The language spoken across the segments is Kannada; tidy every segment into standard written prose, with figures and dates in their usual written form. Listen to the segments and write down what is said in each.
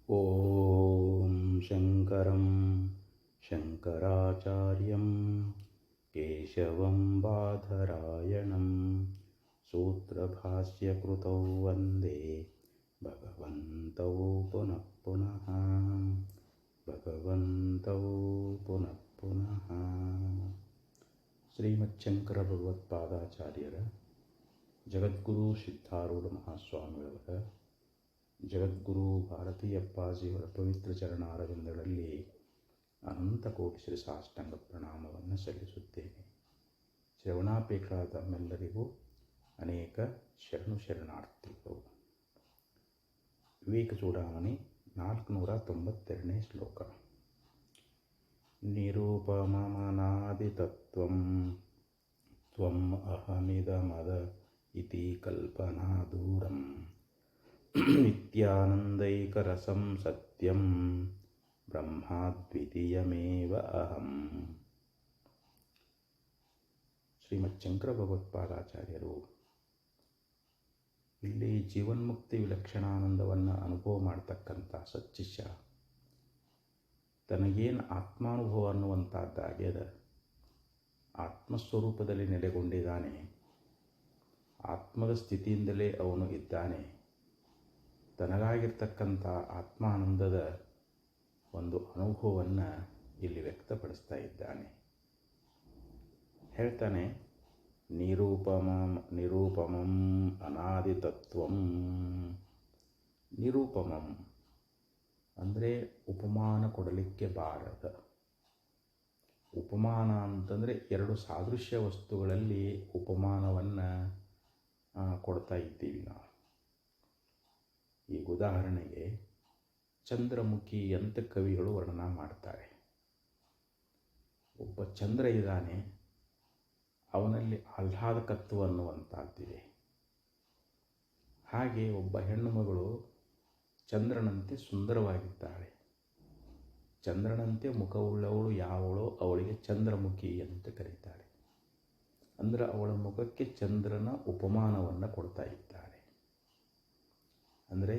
ಓಂ ಶಂಕರಂ ಶಂಕರಾಚಾರ್ಯಂ ಕೇಶವಂ ಬಾದರಾಯಣಂ ಸೂತ್ರಭಾಷ್ಯಕೃತೌ ವಂದೇ ಭಗವಂತೌ ಪುನಃ ಪುನಃ ಭಗವಂತೌ ಪುನಃ ಪುನಃ. ಶ್ರೀಮಚ್ಛಂಕರ ಭಗವತ್ಪಾದಾಚಾರ್ಯರ ಜಗದ್ಗುರು ಸಿದ್ಧಾರೂಢ ಮಹಾಸ್ವಾಮಿಗಳವರ ಜಗದ್ಗುರು ಭಾರತೀಯಪ್ಪಾಜಿಯವರ ಪವಿತ್ರ ಚರಣಾರವಿಂದಗಳಲ್ಲಿ ಅನಂತ ಕೋಟಿ ಶ್ರೀ ಸಾಷ್ಟಾಂಗ ಪ್ರಣಾಮವನ್ನು ಸಲ್ಲಿಸುತ್ತೇನೆ. ಶ್ರವಣಾಪೇಕ್ಷಾದ ತಮ್ಮೆಲ್ಲರಿಗೂ ಅನೇಕ ಶರಣಾರ್ಥಿಗಳು. ವಿವೇಕ ಚೂಡಾಮಣಿ 492ನೇ ಶ್ಲೋಕ. ನಿರೂಪಮಮನಾದಿತತ್ವಂ ತ್ವಂ ಅಹಮಿದಮದ ಇತಿ ಕಲ್ಪನಾ ದೂರಂ ನಿತ್ಯಾನಂದೈಕರಸಂ ಸತ್ಯಂ ಬ್ರಹ್ಮಾದ್ವಿತೀಯಮೇವ ಅಹಂ. ಶ್ರೀಮಚ್ಛಂಕರ ಭಗವತ್ಪಾದಾಚಾರ್ಯರು ಇಲ್ಲಿ ಜೀವನ್ಮುಕ್ತಿ ವಿಲಕ್ಷಣಾನಂದವನ್ನು ಅನುಭವ ಮಾಡ್ತಕ್ಕಂಥ ಸಚ್ಚಿಷ್ಯ ತನಗೇನು ಆತ್ಮಾನುಭವ ಅನ್ನುವಂಥದ್ದಾಗ್ಯದ, ಆತ್ಮಸ್ವರೂಪದಲ್ಲಿ ನೆಲೆಗೊಂಡಿದ್ದಾನೆ, ಆತ್ಮದ ಸ್ಥಿತಿಯಿಂದಲೇ ಅವನು ಇದ್ದಾನೆ, ತನಗಾಗಿರ್ತಕ್ಕಂಥ ಆತ್ಮಾನಂದದ ಒಂದು ಅನುಭವವನ್ನು ಇಲ್ಲಿ ವ್ಯಕ್ತಪಡಿಸ್ತಾ ಇದ್ದಾನೆ. ಹೇಳ್ತಾನೆ, ನಿರೂಪಮಂ ಅನಾದಿತತ್ವಂ. ನಿರೂಪಮಂ ಅಂದರೆ ಉಪಮಾನ ಕೊಡಲಿಕ್ಕೆ ಬಾರದ. ಉಪಮಾನ ಅಂತಂದರೆ ಎರಡು ಸಾದೃಶ್ಯ ವಸ್ತುಗಳಲ್ಲಿ ಉಪಮಾನವನ್ನು ಕೊಡ್ತಾ ಇದ್ದೀವಿ ನಾವು. ಈಗ ಉದಾಹರಣೆಗೆ ಚಂದ್ರಮುಖಿ ಅಂತ ಕವಿಗಳು ವರ್ಣನ ಮಾಡ್ತಾರೆ. ಒಬ್ಬ ಚಂದ್ರ ಇದ್ದಾನೆ, ಅವನಲ್ಲಿ ಆಹ್ಲಾದಕತ್ವ ಅನ್ನುವಂಥದ್ದಿದೆ. ಹಾಗೆ ಒಬ್ಬ ಹೆಣ್ಣು ಮಗಳು ಚಂದ್ರನಂತೆ ಸುಂದರವಾಗಿದ್ದಾಳೆ. ಚಂದ್ರನಂತೆ ಮುಖವುಳ್ಳವಳು ಯಾವಳೋ ಅವಳಿಗೆ ಚಂದ್ರಮುಖಿ ಅಂತ ಕರೀತಾರೆ. ಅಂದರೆ ಅವಳ ಮುಖಕ್ಕೆ ಚಂದ್ರನ ಉಪಮಾನವನ್ನು ಕೊಡ್ತಾ ಇದ್ದಾರೆ. ಅಂದರೆ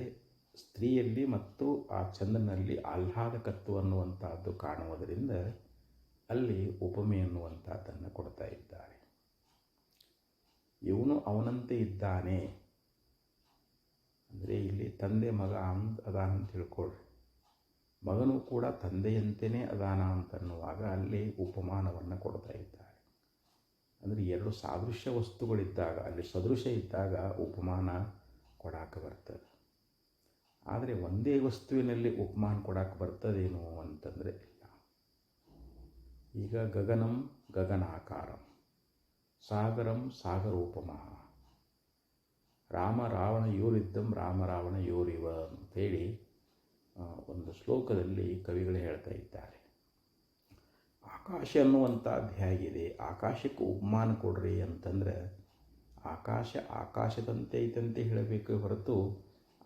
ಸ್ತ್ರೀಯಲ್ಲಿ ಮತ್ತು ಆ ಚಂದ್ರನಲ್ಲಿ ಆಹ್ಲಾದಕತ್ವ ಅನ್ನುವಂಥದ್ದು ಕಾಣುವುದರಿಂದ ಅಲ್ಲಿ ಉಪಮೆ ಅನ್ನುವಂಥದ್ದನ್ನು ಕೊಡ್ತಾ ಇದ್ದಾರೆ. ಇವನು ಅವನಂತೆ ಇದ್ದಾನೆ ಅಂದರೆ ಇಲ್ಲಿ ತಂದೆ ಮಗ ಅದಾನ ಅಂತ ತಿಳ್ಕೊಳ್ರಿ. ಮಗನೂ ಕೂಡ ತಂದೆಯಂತೆಯೇ ಅದಾನ ಅಂತನ್ನುವಾಗ ಅಲ್ಲಿ ಉಪಮಾನವನ್ನು ಕೊಡ್ತಾ ಇದ್ದಾರೆ. ಅಂದರೆ ಎರಡು ಸಾದೃಶ್ಯ ವಸ್ತುಗಳಿದ್ದಾಗ, ಅಲ್ಲಿ ಸದೃಶ ಇದ್ದಾಗ ಉಪಮಾನ ಕೊಡಾಕ ಬರ್ತದೆ. ಆದರೆ ಒಂದೇ ವಸ್ತುವಿನಲ್ಲಿ ಉಪಮಾನ ಕೊಡಕ್ಕೆ ಬರ್ತದೇನು ಅಂತಂದರೆ ಇಲ್ಲ. ಈಗ ಗಗನಂ ಗಗನಾಕಾರಂ, ಸಾಗರಂ ಸಾಗರೋಪಮಃ, ರಾಮ ರಾವಣ ಯೋರಿದ್ದಂ ರಾಮ ರಾವಣ ಯೋರಿವ ಅಂತೇಳಿ ಒಂದು ಶ್ಲೋಕದಲ್ಲಿ ಕವಿಗಳು ಹೇಳ್ತಾ ಇದ್ದಾರೆ. ಆಕಾಶ ಅನ್ನುವಂಥದ್ದು ಹೇಗಿದೆ, ಆಕಾಶಕ್ಕೆ ಉಪಮಾನ ಕೊಡ್ರಿ ಅಂತಂದರೆ ಆಕಾಶ ಆಕಾಶದಂತೆ ಐತಂತೆ ಹೇಳಬೇಕು ಹೊರತು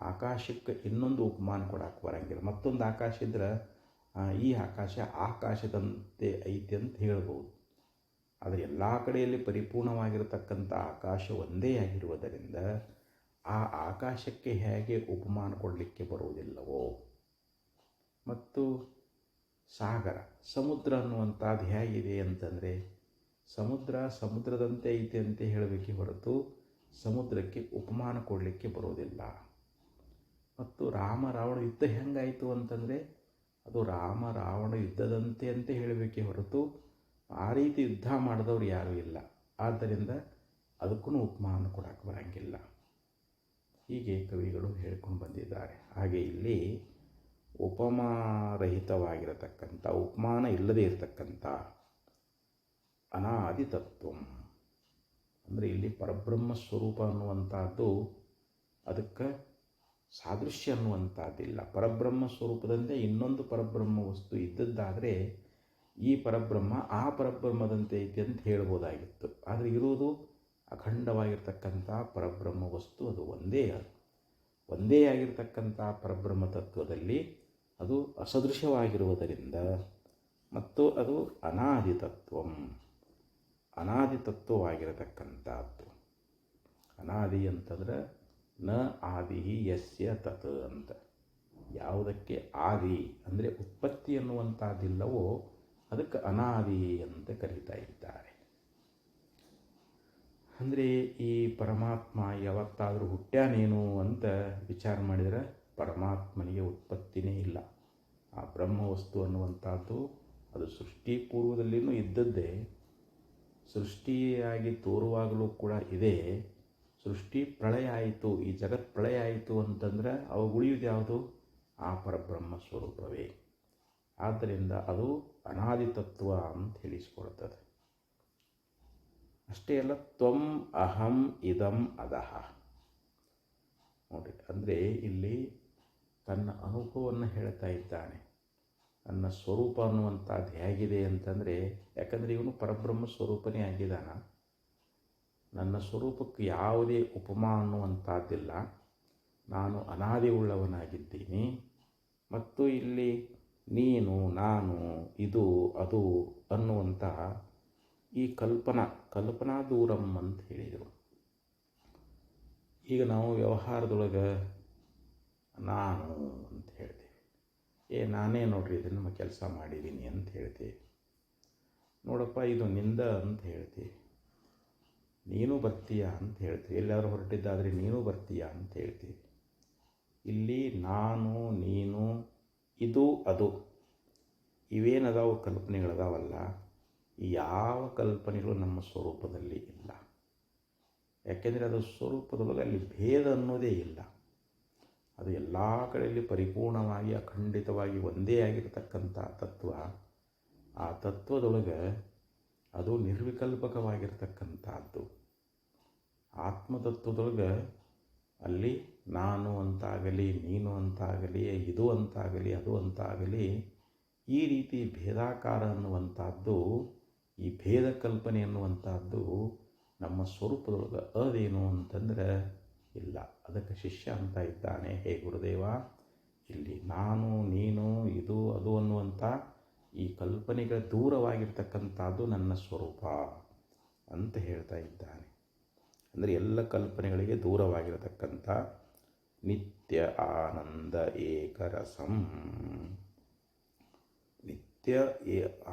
ಆಕಾಶಕ್ಕೆ ಇನ್ನೊಂದು ಉಪಮಾನ ಕೊಡಕ್ಕೆ ಬರಂಗಿಲ್ಲ. ಮತ್ತೊಂದು ಆಕಾಶ ಇದ್ರೆ ಈ ಆಕಾಶ ಆಕಾಶದಂತೆ ಐತಿ ಅಂತ ಹೇಳ್ಬೋದು. ಆದರೆ ಎಲ್ಲ ಕಡೆಯಲ್ಲಿ ಪರಿಪೂರ್ಣವಾಗಿರತಕ್ಕಂಥ ಆಕಾಶ ಒಂದೇ ಆಗಿರುವುದರಿಂದ ಆ ಆಕಾಶಕ್ಕೆ ಹೇಗೆ ಉಪಮಾನ ಕೊಡಲಿಕ್ಕೆ ಬರುವುದಿಲ್ಲವೋ, ಮತ್ತು ಸಾಗರ ಸಮುದ್ರ ಅನ್ನುವಂಥದ್ದು ಹೇಗಿದೆ ಅಂತಂದರೆ ಸಮುದ್ರದಂತೆ ಐತೆ ಅಂತ ಹೇಳಬೇಕೆ ಹೊರತು ಸಮುದ್ರಕ್ಕೆ ಉಪಮಾನ ಕೊಡಲಿಕ್ಕೆ ಬರೋದಿಲ್ಲ. ಮತ್ತು ರಾಮ ರಾವಣ ಯುದ್ಧ ಹೆಂಗಾಯಿತು ಅಂತಂದರೆ ಅದು ರಾಮ ರಾವಣ ಯುದ್ಧದಂತೆ ಅಂತ ಹೇಳಬೇಕೆ ಹೊರತು ಆ ರೀತಿ ಯುದ್ಧ ಮಾಡಿದವ್ರು ಯಾರೂ ಇಲ್ಲ. ಆದ್ದರಿಂದ ಅದಕ್ಕೂ ಉಪಮಾನ ಕೊಡಕ್ಕೆ ಬರೋಂಗಿಲ್ಲ. ಹೀಗೆ ಕವಿಗಳು ಹೇಳ್ಕೊಂಡು ಬಂದಿದ್ದಾರೆ. ಹಾಗೆ ಇಲ್ಲಿ ಉಪಮಾರಹಿತವಾಗಿರತಕ್ಕಂಥ, ಉಪಮಾನ ಇಲ್ಲದೇ ಇರತಕ್ಕಂಥ ಅನಾದಿ ತತ್ವಂ ಅಂದರೆ ಇಲ್ಲಿ ಪರಬ್ರಹ್ಮ ಸ್ವರೂಪ ಅನ್ನುವಂಥದ್ದು ಅದಕ್ಕೆ ಸಾದೃಶ್ಯ ಅನ್ನುವಂಥದ್ದಿಲ್ಲ. ಪರಬ್ರಹ್ಮ ಸ್ವರೂಪದಂತೆ ಇನ್ನೊಂದು ಪರಬ್ರಹ್ಮ ವಸ್ತು ಇದ್ದದ್ದಾದರೆ ಈ ಪರಬ್ರಹ್ಮ ಆ ಪರಬ್ರಹ್ಮದಂತೆ ಐತಿ ಅಂತ ಹೇಳ್ಬೋದಾಗಿತ್ತು. ಆದರೆ ಇರುವುದು ಅಖಂಡವಾಗಿರ್ತಕ್ಕಂಥ ಪರಬ್ರಹ್ಮ ವಸ್ತು, ಅದು ಒಂದೇ ಆಗಿರ್ತಕ್ಕಂಥ ಪರಬ್ರಹ್ಮ ತತ್ವದಲ್ಲಿ ಅದು ಅಸದೃಶವಾಗಿರುವುದರಿಂದ ಮತ್ತು ಅದು ಅನಾದಿ ತತ್ವವಾಗಿರತಕ್ಕಂಥದ್ದು. ಅನಾದಿ ಅಂತಂದ್ರೆ ನ ಆದಿ ಯಸ್ಯ ತತ್ ಅಂತ. ಯಾವುದಕ್ಕೆ ಆದಿ ಅಂದರೆ ಉತ್ಪತ್ತಿ ಅನ್ನುವಂಥದ್ದಿಲ್ಲವೋ ಅದಕ್ಕೆ ಅನಾದಿ ಅಂತ ಕರೀತಾ ಇದ್ದಾರೆ. ಅಂದರೆ ಈ ಪರಮಾತ್ಮ ಯಾವತ್ತಾದರೂ ಹುಟ್ಟ್ಯಾನೇನು ಅಂತ ವಿಚಾರ ಮಾಡಿದರೆ ಪರಮಾತ್ಮನಿಗೆ ಉತ್ಪತ್ತಿನೇ ಇಲ್ಲ. ಆ ಬ್ರಹ್ಮವಸ್ತು ಅನ್ನುವಂಥದ್ದು ಅದು ಸೃಷ್ಟಿ ಪೂರ್ವದಲ್ಲಿಯೂ ಇದ್ದದ್ದೇ, ಸೃಷ್ಟಿಯಾಗಿ ತೋರುವಾಗಲೂ ಕೂಡ ಇದೆ. ಸೃಷ್ಟಿ ಪ್ರಳಯ ಆಯಿತು, ಈ ಜಗತ್ ಪ್ರಳಯ ಆಯಿತು ಅಂತಂದ್ರೆ ಅವು ಉಳಿಯುವುದು ಯಾವುದು? ಆ ಪರಬ್ರಹ್ಮ ಸ್ವರೂಪವೇ. ಆದ್ದರಿಂದ ಅದು ಅನಾದಿ ತತ್ವ ಅಂತ ಹೇಳಿಸ್ಕೊಳ್ತದೆ. ಅಷ್ಟೇ ಅಲ್ಲ, ತ್ವಂ ಅಹಂ ಇದಂ ಅದಹ ನೋಡಿ. ಅಂದರೆ ಇಲ್ಲಿ ತನ್ನ ಅನುಭವವನ್ನು ಹೇಳ್ತಾ ಇದ್ದಾನೆ. ನನ್ನ ಸ್ವರೂಪ ಅನ್ನುವಂಥದ್ದು ಹೇಗಿದೆ ಅಂತಂದರೆ, ಯಾಕಂದರೆ ಇವನು ಪರಬ್ರಹ್ಮ ಸ್ವರೂಪನೇ ಆಗಿದ್ದಾನ. ನನ್ನ ಸ್ವರೂಪಕ್ಕೆ ಯಾವುದೇ ಉಪಮಾ ಅನ್ನುವಂಥದ್ದಿಲ್ಲ. ನಾನು ಅನಾದಿ ಉಳ್ಳವನಾಗಿದ್ದೀನಿ. ಮತ್ತು ಇಲ್ಲಿ ನೀನು, ನಾನು, ಇದು, ಅದು ಅನ್ನುವಂಥ ಈ ಕಲ್ಪನಾ ದೂರಂ ಅಂತ ಹೇಳಿದರು. ಈಗ ನಾವು ವ್ಯವಹಾರದೊಳಗೆ ನಾನು ಅಂತ ಹೇಳ್ತೇವೆ. ನಾನೇ ನೋಡ್ರಿ ಇದನ್ನು ನಮ್ಮ ಕೆಲಸ ಮಾಡಿದ್ದೀನಿ ಅಂತ ಹೇಳ್ತೇವೆ. ನೋಡಪ್ಪ ಇದು ನಿಂದ ಅಂತ ಹೇಳ್ತೀವಿ. ನೀನು ಬರ್ತೀಯ ಅಂತ ಹೇಳ್ತೀವಿ. ಎಲ್ಲಾದರೂ ಹೊರಟಿದ್ದಾದರೆ ನೀನು ಬರ್ತೀಯ ಅಂತ ಹೇಳ್ತೀವಿ. ಇಲ್ಲಿ ನಾನು, ನೀನು, ಇದು, ಅದು ಇವೇನದಾವು ಕಲ್ಪನೆಗಳದಾವಲ್ಲ, ಯಾವ ಕಲ್ಪನೆಗಳು ನಮ್ಮ ಸ್ವರೂಪದಲ್ಲಿ ಇಲ್ಲ. ಯಾಕೆಂದರೆ ಅದು ಸ್ವರೂಪದೊಳಗೆ ಅಲ್ಲಿ ಭೇದ ಅನ್ನೋದೇ ಇಲ್ಲ. ಅದು ಎಲ್ಲ ಕಡೆಯಲ್ಲಿ ಪರಿಪೂರ್ಣವಾಗಿ ಅಖಂಡಿತವಾಗಿ ಒಂದೇ ಆಗಿರತಕ್ಕಂಥ ತತ್ವ. ಆ ತತ್ವದೊಳಗೆ ಅದು ನಿರ್ವಿಕಲ್ಪಕವಾಗಿರ್ತಕ್ಕಂಥದ್ದು. ಆತ್ಮತತ್ವದೊಳಗೆ ಅಲ್ಲಿ ನಾನು ಅಂತಾಗಲಿ, ನೀನು ಅಂತಾಗಲಿ, ಇದು ಅಂತಾಗಲಿ, ಅದು ಅಂತಾಗಲಿ, ಈ ರೀತಿ ಭೇದಾಕಾರ ಅನ್ನುವಂಥದ್ದು, ಈ ಭೇದ ಕಲ್ಪನೆ ಅನ್ನುವಂಥದ್ದು ನಮ್ಮ ಸ್ವರೂಪದೊಳಗೆ ಅದೇನು ಅಂತಂದ್ರೆ ಇಲ್ಲ. ಅದಕ್ಕೆ ಶಿಷ್ಯ ಅಂತ ಇದ್ದಾನೆ, ಹೇ ಗುರುದೇವ, ಇಲ್ಲಿ ನಾನು, ನೀನು, ಇದು, ಅದು ಅನ್ನುವಂಥ ಈ ಕಲ್ಪನೆಗಳ ದೂರವಾಗಿರ್ತಕ್ಕಂಥದ್ದು ನನ್ನ ಸ್ವರೂಪ ಅಂತ ಹೇಳ್ತಾ ಇದ್ದಾನೆ. ಅಂದರೆ ಎಲ್ಲ ಕಲ್ಪನೆಗಳಿಗೆ ದೂರವಾಗಿರತಕ್ಕಂಥ ನಿತ್ಯ ಆನಂದ ಏಕರಸಂ.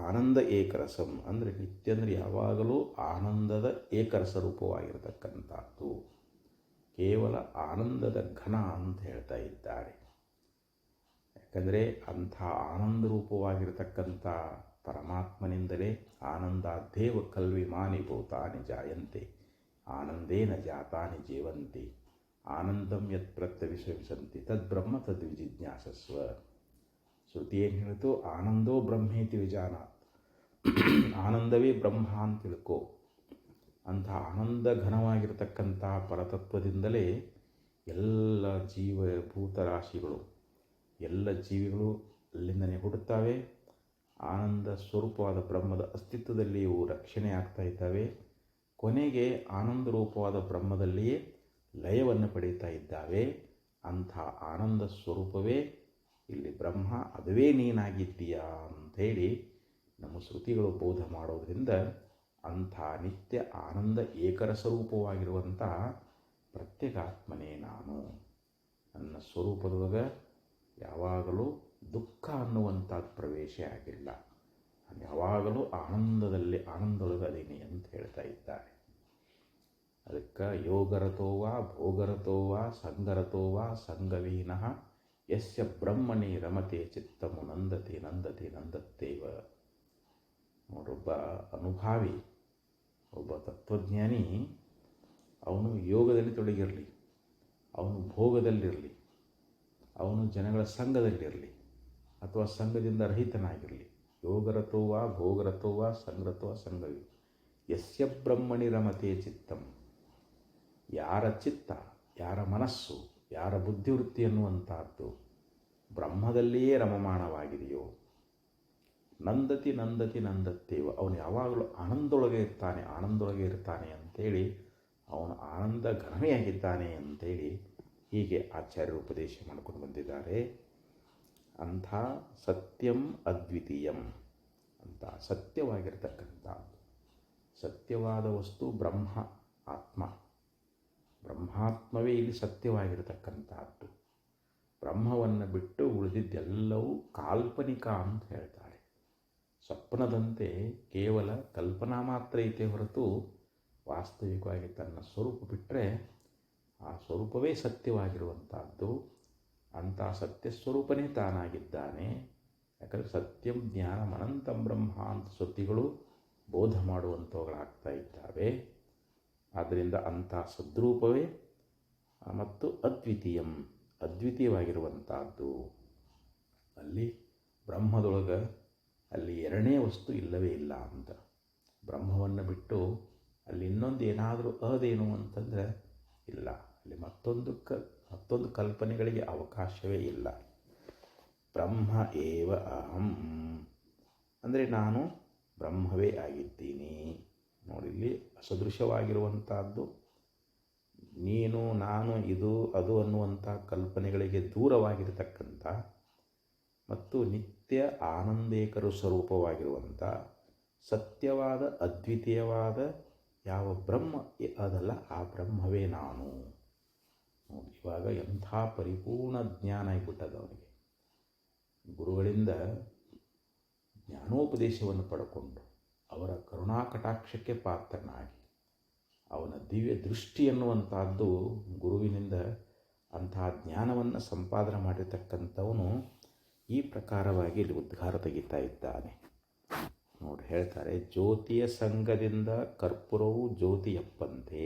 ಆನಂದ ಏಕರಸಂ ಅಂದರೆ ನಿತ್ಯ ಅಂದರೆ ಯಾವಾಗಲೂ ಆನಂದದ ಏಕರಸ ರೂಪವಾಗಿರತಕ್ಕಂಥದ್ದು. ಕೇವಲ ಆನಂದದ ಘನ ಅಂತ ಹೇಳ್ತಾ ಇದ್ದಾರೆ. ಯಾಕಂದರೆ ಅಂಥ ಆನಂದ ರೂಪವಾಗಿರತಕ್ಕಂಥ ಪರಮಾತ್ಮನಿಂದಲೇ ಆನಂದಾದ್ದೇವ ಕಲ್ವಿಮಾನಿ ಭೂತಾನಿ ಜಾಯಂತೆ ಆನಂದೇನ ಜಾತಾನಿ ಜೀವಂತಿ ಆನಂದಂ ಯತ್ ಪ್ರತ್ಯವಿಷವಿಸಂತಿ ತದ್ಬ್ರಹ್ಮ ತದ್ವಿಜಿಜ್ಞಾಸಸ್ವ. ಶ್ರುತಿ ಏನು ಹೇಳಿತು? ಆನಂದೋ ಬ್ರಹ್ಮೇತಿ ವಿಜಾನಾತ್. ಆನಂದವೇ ಬ್ರಹ್ಮ ಅಂತ ತಿಳ್ಕೋ. ಅಂಥ ಆನಂದ ಘನವಾಗಿರತಕ್ಕಂಥ ಪರತತ್ವದಿಂದಲೇ ಎಲ್ಲ ಜೀವಭೂತರಾಶಿಗಳು, ಎಲ್ಲ ಜೀವಿಗಳು ಅಲ್ಲಿಂದನೇ ಹುಟ್ಟುತ್ತವೆ. ಆನಂದ ಸ್ವರೂಪವಾದ ಬ್ರಹ್ಮದ ಅಸ್ತಿತ್ವದಲ್ಲಿ ಇವು ರಕ್ಷಣೆ ಆಗ್ತಾ ಇದ್ದಾವೆ. ಕೊನೆಗೆ ಆನಂದ ರೂಪವಾದ ಬ್ರಹ್ಮದಲ್ಲಿಯೇ ಲಯವನ್ನು ಪಡೀತಾ ಇದ್ದಾವೆ. ಅಂಥ ಆನಂದ ಸ್ವರೂಪವೇ ಇಲ್ಲಿ ಬ್ರಹ್ಮ, ಅದುವೇ ನೀನಾಗಿದ್ದೀಯಾ ಅಂಥೇಳಿ ನಮ್ಮ ಶ್ರುತಿಗಳು ಬೋಧ ಮಾಡೋದರಿಂದ ಅಂಥ ನಿತ್ಯ ಆನಂದ ಏಕರಸರೂಪವಾಗಿರುವಂಥ ಪ್ರತ್ಯೇಕಾತ್ಮನೇ ನಾನು. ನನ್ನ ಸ್ವರೂಪದೊಳಗೆ ಯಾವಾಗಲೂ ದುಃಖ ಅನ್ನುವಂಥದ್ದು ಪ್ರವೇಶ ಆಗಿಲ್ಲ. ನಾನು ಯಾವಾಗಲೂ ಆನಂದದೊಳಗೆ ಅದೀನಿ ಅಂತ ಹೇಳ್ತಾ ಇದ್ದಾರೆ. ಅದಕ್ಕೆ ಯೋಗರತೋವಾ ಭೋಗರತೋವಾ ಸಂಗರತೋವಾ ಸಂಗವೀನಃ ಯಸ್ಯ ಬ್ರಹ್ಮಣಿ ರಮತೆ ಚಿತ್ತಮು ನಂದತಿ ನಂದತಿ ನಂದತ್ತೇವ. ನೋಡೊಬ್ಬ ಅನುಭಾವಿ, ಒಬ್ಬ ತತ್ವಜ್ಞಾನಿ, ಅವನು ಯೋಗದಲ್ಲಿ ತೊಡಗಿರಲಿ, ಅವನು ಭೋಗದಲ್ಲಿರಲಿ, ಅವನು ಜನಗಳ ಸಂಘದಲ್ಲಿರಲಿ ಅಥವಾ ಸಂಘದಿಂದ ರಹಿತನಾಗಿರಲಿ, ಯೋಗರತೋವಾ ಭೋಗರತೋವಾ ಸಂಗರತೋವಾ ಸಂಗವಿ ಯಸ್ಯ ಬ್ರಹ್ಮಣಿ ರಮತೆ ಚಿತ್ತಂ. ಯಾರ ಚಿತ್ತ, ಯಾರ ಮನಸ್ಸು, ಯಾರ ಬುದ್ಧಿವೃತ್ತಿ ಅನ್ನುವಂಥದ್ದು ಬ್ರಹ್ಮದಲ್ಲಿಯೇ ರಮಮಾಣವಾಗಿದೆಯೋ ನಂದತಿ ನಂದತಿ ನಂದತ್ತೇವ. ಅವನು ಯಾವಾಗಲೂ ಆನಂದೊಳಗೆ ಇರ್ತಾನೆ ಅಂಥೇಳಿ ಅವನು ಆನಂದ ಘನವೇ ಆಗಿದ್ದಾನೆ ಅಂಥೇಳಿ ಹೀಗೆ ಆಚಾರ್ಯರು ಉಪದೇಶ ಮಾಡ್ಕೊಂಡು ಬಂದಿದ್ದಾರೆ. ಅಂಥ ಸತ್ಯಂ ಅದ್ವಿತೀಯಂ ಅಂತ ಸತ್ಯವಾಗಿರ್ತಕ್ಕಂಥದ್ದು, ಸತ್ಯವಾದ ವಸ್ತು ಬ್ರಹ್ಮ ಆತ್ಮ. ಬ್ರಹ್ಮಾತ್ಮವೇ ಇಲ್ಲಿ ಸತ್ಯವಾಗಿರತಕ್ಕಂಥದ್ದು. ಬ್ರಹ್ಮವನ್ನು ಬಿಟ್ಟು ಉಳಿದಿದ್ದೆಲ್ಲವೂ ಕಾಲ್ಪನಿಕ ಅಂತ ಹೇಳ್ತಾರೆ. ಸ್ವಪ್ನದಂತೆ ಕೇವಲ ಕಲ್ಪನಾ ಮಾತ್ರ ಐತೆ ಹೊರತು ವಾಸ್ತವಿಕವಾಗಿ ತನ್ನ ಸ್ವರೂಪ ಬಿಟ್ಟರೆ ಆ ಸ್ವರೂಪವೇ ಸತ್ಯವಾಗಿರುವಂಥದ್ದು. ಅಂಥ ಸತ್ಯ ಸ್ವರೂಪನೇ ತಾನಾಗಿದ್ದಾನೆ. ಯಾಕಂದರೆ ಸತ್ಯಂ ಜ್ಞಾನಂ ಅನಂತಂ ಬ್ರಹ್ಮ ಅಂತ ಶ್ರುತಿಗಳು ಬೋಧ ಮಾಡುವಂಥವುಗಳಾಗ್ತಾ ಇದ್ದಾವೆ. ಆದ್ದರಿಂದ ಅಂಥ ಸದ್ರೂಪವೇ ಮತ್ತು ಅದ್ವಿತೀಯವಾಗಿರುವಂಥದ್ದು. ಅಲ್ಲಿ ಬ್ರಹ್ಮದೊಳಗೆ ಅಲ್ಲಿ ಎರಡನೇ ವಸ್ತು ಇಲ್ಲವೇ ಇಲ್ಲ ಅಂತ. ಬ್ರಹ್ಮವನ್ನು ಬಿಟ್ಟು ಅಲ್ಲಿ ಇನ್ನೊಂದು ಏನಾದರೂ ಅದೇನು ಅಂತಂದರೆ ಇಲ್ಲ. ಅಲ್ಲಿ ಮತ್ತೊಂದು ಕಲ್ಪನೆಗಳಿಗೆ ಅವಕಾಶವೇ ಇಲ್ಲ. ಬ್ರಹ್ಮ ಏವ ಅಹಂ ಅಂದರೆ ನಾನು ಬ್ರಹ್ಮವೇ ಆಗಿದ್ದೀನಿ. ನೋಡಿಲ್ಲಿ ಅಸದೃಶವಾಗಿರುವಂಥದ್ದು ನೀನು ನಾನು ಇದು ಅದು ಅನ್ನುವಂಥ ಕಲ್ಪನೆಗಳಿಗೆ ದೂರವಾಗಿರತಕ್ಕಂಥ ಮತ್ತು ನಿತ್ಯ ಆನಂದೇಕರ ಸ್ವರೂಪವಾಗಿರುವಂಥ ಸತ್ಯವಾದ ಅದ್ವಿತೀಯವಾದ ಯಾವ ಬ್ರಹ್ಮ ಅದಲ್ಲ ಆ ಬ್ರಹ್ಮವೇ ನಾನು. ನೋಡಿ, ಇವಾಗ ಎಂಥ ಪರಿಪೂರ್ಣ ಜ್ಞಾನ ಆಗಿಬಿಟ್ಟದ ಅವನಿಗೆ. ಗುರುಗಳಿಂದ ಜ್ಞಾನೋಪದೇಶವನ್ನು ಪಡ್ಕೊಂಡು ಅವರ ಕರುಣಾಕಟಾಕ್ಷಕ್ಕೆ ಪಾತ್ರನಾಗಿ ಅವನ ದಿವ್ಯ ದೃಷ್ಟಿ ಎನ್ನುವಂಥದ್ದು ಗುರುವಿನಿಂದ ಅಂತಹ ಜ್ಞಾನವನ್ನು ಸಂಪಾದನೆ ಮಾಡಿರ್ತಕ್ಕಂಥವನು ಈ ಪ್ರಕಾರವಾಗಿ ಇಲ್ಲಿ ಉದ್ಗಾರ ತೆಗಿತಾ ಇದ್ದಾನೆ. ನೋಡಿ ಹೇಳ್ತಾರೆ, ಜ್ಯೋತಿಯ ಸಂಘದಿಂದ ಕರ್ಪೂರವು ಜ್ಯೋತಿಯಪ್ಪಂತೆ,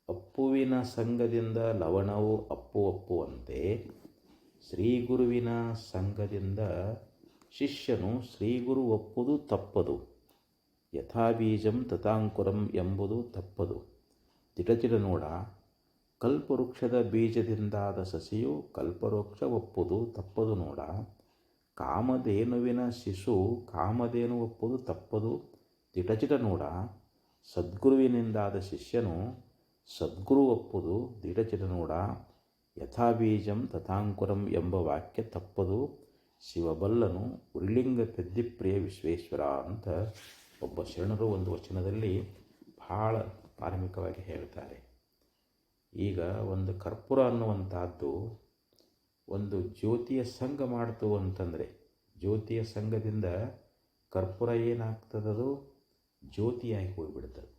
ಅಪ್ಪುವಿನ ಸಂಘದಿಂದ ಲವಣವು ಅಪ್ಪುವಂತೆ, ಶ್ರೀಗುರುವಿನ ಸಂಘದಿಂದ ಶಿಷ್ಯನು ಶ್ರೀಗುರು ಒಪ್ಪುದು ತಪ್ಪದು, ಯಥಾಬೀಜಂ ತಥಾಂಕುರಂ ಎಂಬುದು ತಪ್ಪದು. ತಿಟಚಿಟ ನೋಡ, ಕಲ್ಪವೃಕ್ಷದ ಬೀಜದಿಂದಾದ ಸಸಿಯು ಕಲ್ಪವೃಕ್ಷ ಒಪ್ಪುದು ತಪ್ಪದು ನೋಡ, ಕಾಮಧೇನುವಿನ ಶಿಶು ಕಾಮಧೇನು ಒಪ್ಪುದು ತಪ್ಪದು. ತಿಟಚಿಟ ನೋಡ, ಸದ್ಗುರುವಿನಿಂದಾದ ಶಿಷ್ಯನು ಸದ್ಗುರು ಒಪ್ಪುದು ದಿಟಚಿಟ ನೋಡ, ಯಥಾಬೀಜಂ ತಥಾಂಕುರಂ ಎಂಬ ವಾಕ್ಯ ತಪ್ಪದು. ಶಿವಬಲ್ಲನು ಉರ್ಲಿಂಗ ಪೆದ್ದಿಪ್ರಿಯ ವಿಶ್ವೇಶ್ವರ ಅಂತ ಒಬ್ಬ ಶರಣರು ಒಂದು ವಚನದಲ್ಲಿ ಬಹಳ ಮಾರ್ಮಿಕವಾಗಿ ಹೇಳ್ತಾರೆ. ಈಗ ಒಂದು ಕರ್ಪೂರ ಅನ್ನುವಂಥದ್ದು ಒಂದು ಜ್ಯೋತಿಯ ಸಂಘ ಮಾಡ್ತು ಅಂತಂದರೆ, ಜ್ಯೋತಿಯ ಸಂಘದಿಂದ ಕರ್ಪೂರ ಏನಾಗ್ತದದು ಜ್ಯೋತಿಯಾಗಿ ಹೋಗಿಬಿಡ್ತದೆ.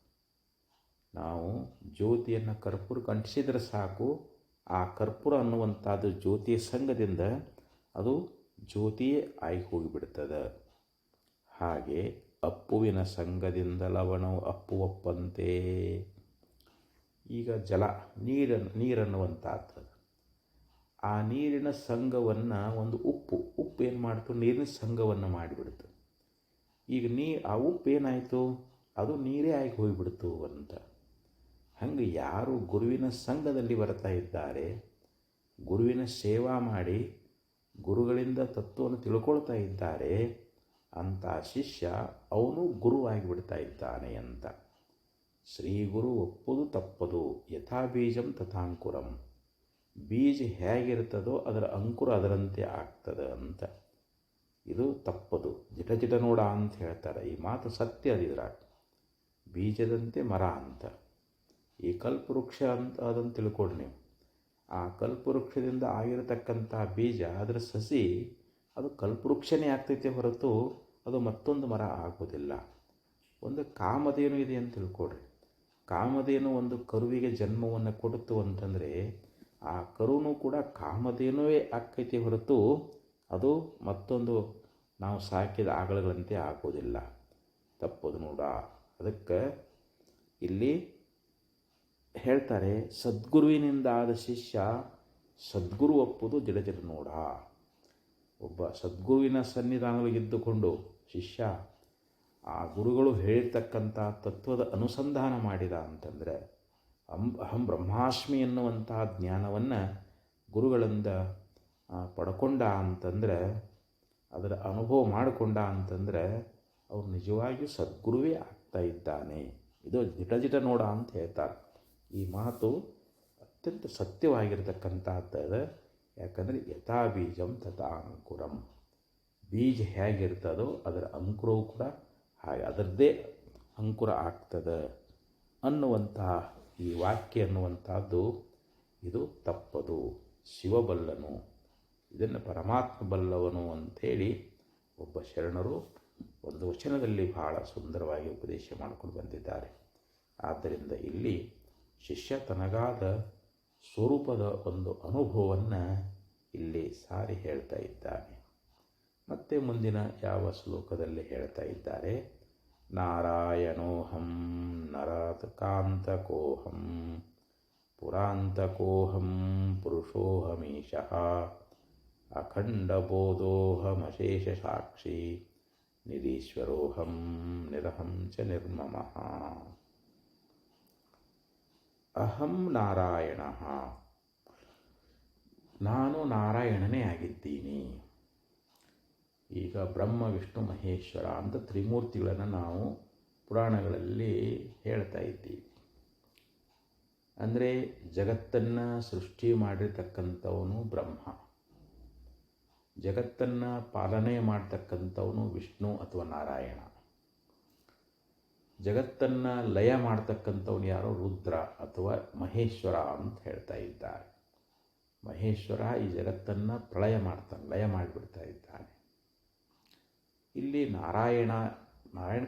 ನಾವು ಜ್ಯೋತಿಯನ್ನು ಕರ್ಪೂರಕ್ಕೆ ಅಂಟಿಸಿದರೆ ಸಾಕು, ಆ ಕರ್ಪೂರ ಅನ್ನುವಂಥದ್ದು ಜ್ಯೋತಿಯ ಸಂಘದಿಂದ ಅದು ಜ್ಯೋತಿಯೇ ಆಗಿ ಹೋಗಿಬಿಡ್ತದೆ. ಹಾಗೆ ಅಪ್ಪುವಿನ ಸಂಘದಿಂದ ಲವಣವು ಅಪ್ಪುವಪ್ಪಂತೆ. ಈಗ ಜಲ ನೀರನ್ನುವಂಥದ್ದು, ಆ ನೀರಿನ ಸಂಘವನ್ನು ಒಂದು ಉಪ್ಪು ಏನು ಮಾಡ್ತು, ನೀರಿನ ಸಂಘವನ್ನು ಮಾಡಿಬಿಡ್ತು. ಈಗ ಆ ಉಪ್ಪು ಏನಾಯಿತು, ಅದು ನೀರೇ ಆಗಿ ಹೋಗಿಬಿಡ್ತು ಅಂತ. ಹಂಗೆ ಯಾರು ಗುರುವಿನ ಸಂಘದಲ್ಲಿ ಬರ್ತಾ ಇದ್ದಾರೆ, ಗುರುವಿನ ಸೇವಾ ಮಾಡಿ ಗುರುಗಳಿಂದ ತತ್ವವನ್ನು ತಿಳ್ಕೊಳ್ತಾ ಇದ್ದಾರೆ, ಅಂಥ ಶಿಷ್ಯ ಅವನು ಗುರುವಾಗಿ ಬಿಡ್ತಾ ಇದ್ದಾನೆ ಅಂತ. ಶ್ರೀ ಗುರು ಒಪ್ಪುದು ತಪ್ಪದು, ಯಥಾ ಬೀಜಂ ತಥಾಂಕುರಂ. ಬೀಜ ಹೇಗಿರ್ತದೋ ಅದರ ಅಂಕುರ ಅದರಂತೆ ಆಗ್ತದೆ ಅಂತ. ಇದು ತಪ್ಪದು. ಜಿಟ ನೋಡ ಅಂತ ಹೇಳ್ತಾರೆ. ಈ ಮಾತು ಸತ್ಯ. ಅದಿದ್ರಾಗ ಬೀಜದಂತೆ ಮರ ಅಂತ. ಈ ಕಲ್ಪವೃಕ್ಷ ಅಂತ ಅದನ್ನು ತಿಳ್ಕೊಡ್ರಿ ನೀವು. ಆ ಕಲ್ಪವೃಕ್ಷದಿಂದ ಆಗಿರತಕ್ಕಂಥ ಬೀಜ ಅದರ ಸಸಿ ಅದು ಕಲ್ಪವೃಕ್ಷನೇ ಆಗ್ತೈತೆ ಹೊರತು ಅದು ಮತ್ತೊಂದು ಮರ ಆಗೋದಿಲ್ಲ. ಒಂದು ಕಾಮಧೇನು ಇದೆ ಅಂತ ತಿಳ್ಕೊಡ್ರಿ. ಕಾಮಧೇನು ಒಂದು ಕರುವಿಗೆ ಜನ್ಮವನ್ನು ಕೊಡ್ತು ಅಂತಂದರೆ ಆ ಕರುನೂ ಕೂಡ ಕಾಮಧೇನುವೇ ಆಕ್ಕೈತೆ ಹೊರತು ಅದು ಮತ್ತೊಂದು ನಾವು ಸಾಕಿದ ಆಕಳುಗಳಂತೆ ಆಗೋದಿಲ್ಲ. ತಪ್ಪದು ನೋಡ. ಅದಕ್ಕೆ ಇಲ್ಲಿ ಹೇಳ್ತಾರೆ, ಸದ್ಗುರುವಿನಿಂದ ಆದ ಶಿಷ್ಯ ಸದ್ಗುರು ಒಪ್ಪುದು ಜಡ ನೋಡ. ಒಬ್ಬ ಸದ್ಗುರುವಿನ ಸನ್ನಿಧಾನದಲ್ಲಿದ್ದುಕೊಂಡು ಶಿಷ್ಯ ಆ ಗುರುಗಳು ಹೇಳಿರ್ತಕ್ಕಂಥ ತತ್ವದ ಅನುಸಂಧಾನ ಮಾಡಿದ ಅಂತಂದರೆ, ಅಹಂ ಬ್ರಹ್ಮಾಸ್ಮಿ ಎನ್ನುವಂತಹ ಜ್ಞಾನವನ್ನು ಗುರುಗಳಿಂದ ಪಡ್ಕೊಂಡ ಅಂತಂದರೆ, ಅದರ ಅನುಭವ ಮಾಡಿಕೊಂಡ ಅಂತಂದರೆ ಅವ್ರು ನಿಜವಾಗಿಯೂ ಸದ್ಗುರುವೇ ಆಗ್ತಾ ಇದ್ದಾನೆ. ಇದು ಜಿಟ ನೋಡ ಅಂತ ಹೇಳ್ತಾರೆ. ಈ ಮಾತು ಅತ್ಯಂತ ಸತ್ಯವಾಗಿರ್ತಕ್ಕಂಥದ್ದು. ಯಾಕಂದರೆ ಯಥಾ ಬೀಜಂ ತಥಾ ಅಂಕುರಂ. ಬೀಜ ಹೇಗಿರ್ತದೋ ಅದರ ಅಂಕುರವು ಕೂಡ ಹಾಗೆ ಅದರದ್ದೇ ಅಂಕುರ ಆಗ್ತದೆ ಅನ್ನುವಂತಹ ಈ ವಾಕ್ಯ ಅನ್ನುವಂಥದ್ದು ಇದು ತಪ್ಪದು. ಶಿವಬಲ್ಲನು ಇದನ್ನು ಪರಮಾತ್ಮ ಬಲ್ಲವನು ಅಂಥೇಳಿ ಒಬ್ಬ ಶರಣರು ಒಂದು ವಚನದಲ್ಲಿ ಬಹಳ ಸುಂದರವಾಗಿ ಉಪದೇಶ ಮಾಡಿಕೊಂಡು ಬಂದಿದ್ದಾರೆ. ಆದ್ದರಿಂದ ಇಲ್ಲಿ ಶಿಷ್ಯ ತನಗಾದ ಸ್ವರೂಪದ ಒಂದು ಅನುಭವವನ್ನು ಇಲ್ಲಿ ಸಾರಿ ಹೇಳ್ತಾ ಇದ್ದಾನೆ. ಮತ್ತೆ ಮುಂದಿನ ಯಾವ ಶ್ಲೋಕದಲ್ಲಿ ಹೇಳ್ತಾ ಇದ್ದಾರೆ, ನಾರಾಯಣೋಹಂ ನರಕಾಂತಕೋಹಂ ಪುರಾಂತಕೋಹಂ ಪುರುಷೋಹಮೀಶಃ ಅಖಂಡಬೋಧೋಹಮಶೇಷ ಸಾಕ್ಷಿ ನಿರೀಶ್ವರೋಹಂ ನಿರಹಂ ಚ ನಿರ್ಮಮಃ. ಅಹಂ ನಾರಾಯಣ, ನಾನು ನಾರಾಯಣನೇ ಆಗಿದ್ದೀನಿ. ಈಗ ಬ್ರಹ್ಮ ವಿಷ್ಣು ಮಹೇಶ್ವರ ಅಂತ ತ್ರಿಮೂರ್ತಿಗಳನ್ನು ನಾವು ಪುರಾಣಗಳಲ್ಲಿ ಹೇಳ್ತಾ ಇದ್ದೀವಿ. ಅಂದರೆ ಜಗತ್ತನ್ನು ಸೃಷ್ಟಿ ಮಾಡಿರ್ತಕ್ಕಂಥವನು ಬ್ರಹ್ಮ, ಜಗತ್ತನ್ನು ಪಾಲನೆ ಮಾಡ್ತಕ್ಕಂಥವನು ವಿಷ್ಣು ಅಥವಾ ನಾರಾಯಣ, ಜಗತ್ತನ್ನು ಲಯ ಮಾಡ್ತಕ್ಕಂಥವನು ಯಾರೋ ರುದ್ರ ಅಥವಾ ಮಹೇಶ್ವರ ಅಂತ ಹೇಳ್ತಾ ಇದ್ದಾರೆ. ಮಹೇಶ್ವರ ಈ ಜಗತ್ತನ್ನು ಪ್ರಳಯ ಮಾಡ್ತಾನೆ, ಲಯ ಮಾಡಿಬಿಡ್ತಾ ಇದ್ದಾನೆ. ಇಲ್ಲಿ ನಾರಾಯಣ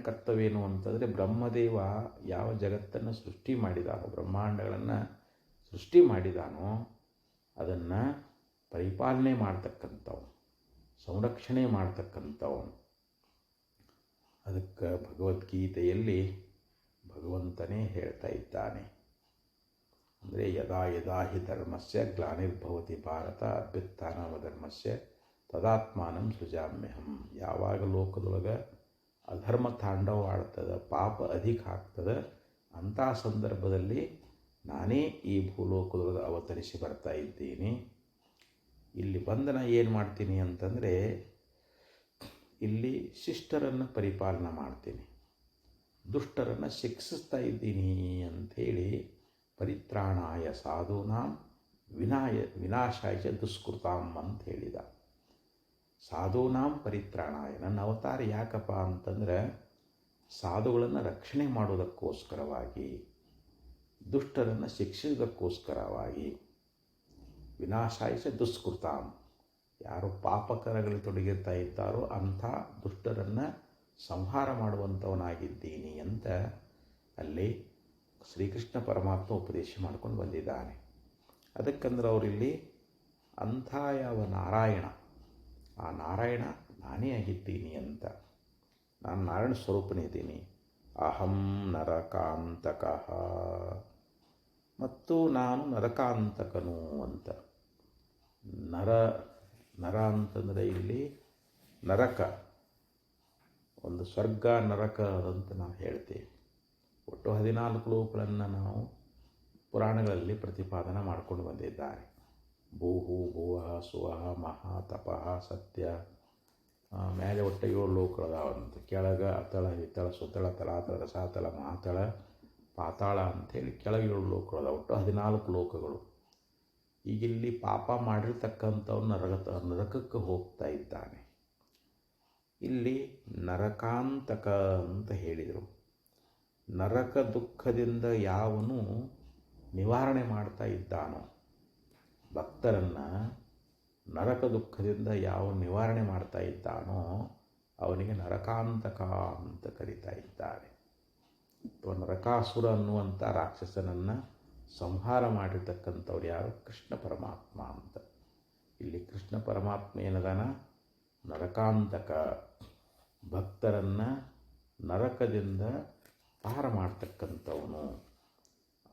ಕರ್ತವ್ಯವೇನು ಅಂತಂದರೆ, ಬ್ರಹ್ಮದೇವ ಯಾವ ಜಗತ್ತನ್ನು ಸೃಷ್ಟಿ ಮಾಡಿದಾನೋ, ಬ್ರಹ್ಮಾಂಡಗಳನ್ನು ಸೃಷ್ಟಿ ಮಾಡಿದಾನೋ ಅದನ್ನು ಪರಿಪಾಲನೆ ಮಾಡ್ತಕ್ಕಂಥವನು, ಸಂರಕ್ಷಣೆ ಮಾಡ್ತಕ್ಕಂಥವನು. ಅದಕ್ಕೆ ಭಗವದ್ಗೀತೆಯಲ್ಲಿ ಭಗವಂತನೇ ಹೇಳ್ತಾ ಇದ್ದಾನೆ. ಅಂದರೆ ಯದಾ ಯದಾ ಹಿ ಧರ್ಮಸ್ಯ ಗ್ಲಾನಿರ್ಭವತಿ ಭಾರತ ಅಭ್ಯುತ್ಥಾನವಧರ್ಮಸ್ಯ ತದಾತ್ಮಾನಂ ಸೃಜಾಮ್ಯಹಂ. ಯಾವಾಗ ಲೋಕದೊಳಗೆ ಅಧರ್ಮ ತಾಂಡವಾಡ್ತದೆ, ಪಾಪ ಅಧಿಕ ಆಗ್ತದೆ, ಅಂಥ ಸಂದರ್ಭದಲ್ಲಿ ನಾನೇ ಈ ಭೂಲೋಕದೊಳಗೆ ಅವತರಿಸಿ ಬರ್ತಾ ಇದ್ದೀನಿ. ಇಲ್ಲಿ ಬಂದು ನಾನು ಏನು ಮಾಡ್ತೀನಿ ಅಂತಂದರೆ, ಇಲ್ಲಿ ಶಿಷ್ಟರನ್ನು ಪರಿಪಾಲನೆ ಮಾಡ್ತೀನಿ, ದುಷ್ಟರನ್ನು ಶಿಕ್ಷಿಸ್ತಾ ಇದ್ದೀನಿ ಅಂಥೇಳಿ ಪರಿತ್ರಾಣಾಯ ಸಾಧೂನಾಂ ವಿನಾಶಾಯ ಚ ದುಷ್ಕೃತಾಂ ಅಂತ ಹೇಳಿದ. ಸಾಧೂನಾಂ ಪರಿತ್ರಾಣಾಯ, ನನ್ನ ಅವತಾರ ಯಾಕಪ್ಪ ಅಂತಂದರೆ ಸಾಧುಗಳನ್ನು ರಕ್ಷಣೆ ಮಾಡೋದಕ್ಕೋಸ್ಕರವಾಗಿ, ದುಷ್ಟರನ್ನು ಶಿಕ್ಷಿಸೋದಕ್ಕೋಸ್ಕರವಾಗಿ. ವಿನಾಶಾಯ ಚ ದುಷ್ಕೃತಾಂ, ಯಾರು ಪಾಪಕರಗಳಲ್ಲಿ ತೊಡಗಿರ್ತಾ ಇದ್ದಾರೋ ಅಂಥ ದುಷ್ಟರನ್ನು ಸಂಹಾರ ಮಾಡುವಂಥವನಾಗಿದ್ದೀನಿ ಅಂತ ಅಲ್ಲಿ ಶ್ರೀಕೃಷ್ಣ ಪರಮಾತ್ಮ ಉಪದೇಶ ಮಾಡ್ಕೊಂಡು ಬಂದಿದ್ದಾನೆ. ಅದಕ್ಕಂದ್ರೆ ಅವರಿಲ್ಲಿ ಅಂಥ ಯಾವ ನಾರಾಯಣ, ಆ ನಾರಾಯಣ ನಾನೇ ಆಗಿದ್ದೀನಿ ಅಂತ. ನಾನು ನಾರಾಯಣ ಸ್ವರೂಪನೇ ಇದ್ದೀನಿ. ಅಹಂ ನರಕಾಂತಕಃ, ಮತ್ತು ನಾನು ನರಕಾಂತಕನು ಅಂತ. ನರ ಅಂತಂದರೆ ಇಲ್ಲಿ ನರಕ, ಒಂದು ಸ್ವರ್ಗ ನರಕ ಅಂತ ನಾವು ಹೇಳ್ತೇವೆ. ಒಟ್ಟು 14 ಲೋಕಗಳನ್ನು ನಾವು ಪುರಾಣಗಳಲ್ಲಿ ಪ್ರತಿಪಾದನೆ ಮಾಡಿಕೊಂಡು ಬಂದಿದ್ದಾರೆ. ಭೂಹು ಭುವಃ ಸುವಃ ಮಹಾ ತಪಃ ಸತ್ಯ, ಮೇಲೆ ಒಟ್ಟು 7 ಲೋಕಗಳದಾವಂತ. ಕೆಳಗ ಅತಳ ವಿತಳ ಸುತಳ ತಲಾತಳ ರಸಾತಳ ಮಹಾತಳ ಪಾತಾಳ ಅಂಥೇಳಿ ಕೆಳಗೆ 7 ಲೋಕಗಳದಾವ. ಒಟ್ಟು 14 ಲೋಕಗಳು. ಈಗಿಲ್ಲಿ ಪಾಪ ಮಾಡಿರ್ತಕ್ಕಂಥವ್ನು ನರಕಕ್ಕೆ ಹೋಗ್ತಾ ಇದ್ದಾನೆ. ಇಲ್ಲಿ ನರಕಾಂತಕ ಅಂತ ಹೇಳಿದರು. ನರಕ ದುಃಖದಿಂದ ಯಾವನು ನಿವಾರಣೆ ಮಾಡ್ತಾ ಇದ್ದಾನೋ, ಭಕ್ತರನ್ನು ನರಕ ದುಃಖದಿಂದ ಯಾವ ನಿವಾರಣೆ ಮಾಡ್ತಾ ಇದ್ದಾನೋ ಅವನಿಗೆ ನರಕಾಂತಕ ಅಂತ ಕರೀತಾ ಇದ್ದಾರೆ. ಅಥವಾ ನರಕಾಸುರ ಅನ್ನುವಂಥ ರಾಕ್ಷಸನನ್ನು ಸಂಹಾರ ಮಾಡಿರ್ತಕ್ಕಂಥವ್ರು ಯಾರು? ಕೃಷ್ಣ ಪರಮಾತ್ಮ ಅಂತ. ಇಲ್ಲಿ ಕೃಷ್ಣ ಪರಮಾತ್ಮ ಏನದಾನ? ನರಕಾಂತಕ, ಭಕ್ತರನ್ನು ನರಕದಿಂದ ಪಾರ ಮಾಡ್ತಕ್ಕಂಥವನು.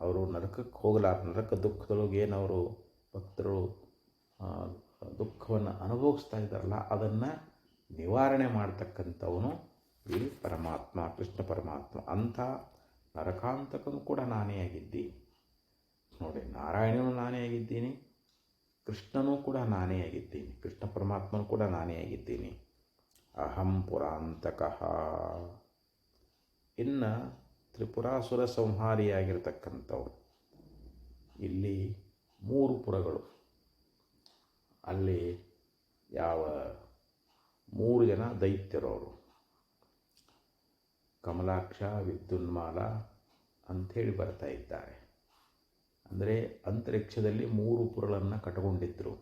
ಅವರು ನರಕಕ್ಕೆ ಹೋಗಲಾರ, ನರಕ ದುಃಖದೊಳಗೆ ಏನವರು ಭಕ್ತರು ದುಃಖವನ್ನು ಅನುಭವಿಸ್ತಾ ಇದ್ದಾರಲ್ಲ, ಅದನ್ನು ನಿವಾರಣೆ ಮಾಡ್ತಕ್ಕಂಥವನು ಈ ಪರಮಾತ್ಮ, ಕೃಷ್ಣ ಪರಮಾತ್ಮ. ಅಂಥ ನರಕಾಂತಕನು ಕೂಡ ನಾನೇ ಆಗಿದ್ದೀನಿ ನೋಡಿ. ನಾರಾಯಣನು ನಾನೇ ಆಗಿದ್ದೀನಿ, ಕೃಷ್ಣನೂ ಕೂಡ ನಾನೇ ಆಗಿದ್ದೀನಿ, ಕೃಷ್ಣ ಪರಮಾತ್ಮನೂ ಕೂಡ ನಾನೇ ಆಗಿದ್ದೀನಿ. ಅಹಂ ಪುರಾಂತಕಃ. ಇನ್ನು ತ್ರಿಪುರಾಸುರ ಸಂಹಾರಿಯಾಗಿರ್ತಕ್ಕಂಥವ್ರು, ಇಲ್ಲಿ 3 ಪುರಗಳು. ಅಲ್ಲಿ ಯಾವ 3 ಜನ ದೈತ್ಯರವರು, ಕಮಲಾಕ್ಷ, ವಿದ್ಯುನ್ಮಾಲ ಅಂಥೇಳಿ ಬರ್ತಾ ಇದ್ದಾರೆ. ಅಂದರೆ ಅಂತರಿಕ್ಷದಲ್ಲಿ 3 ಪುರಗಳನ್ನು ಕಟ್ಕೊಂಡಿದ್ದರು.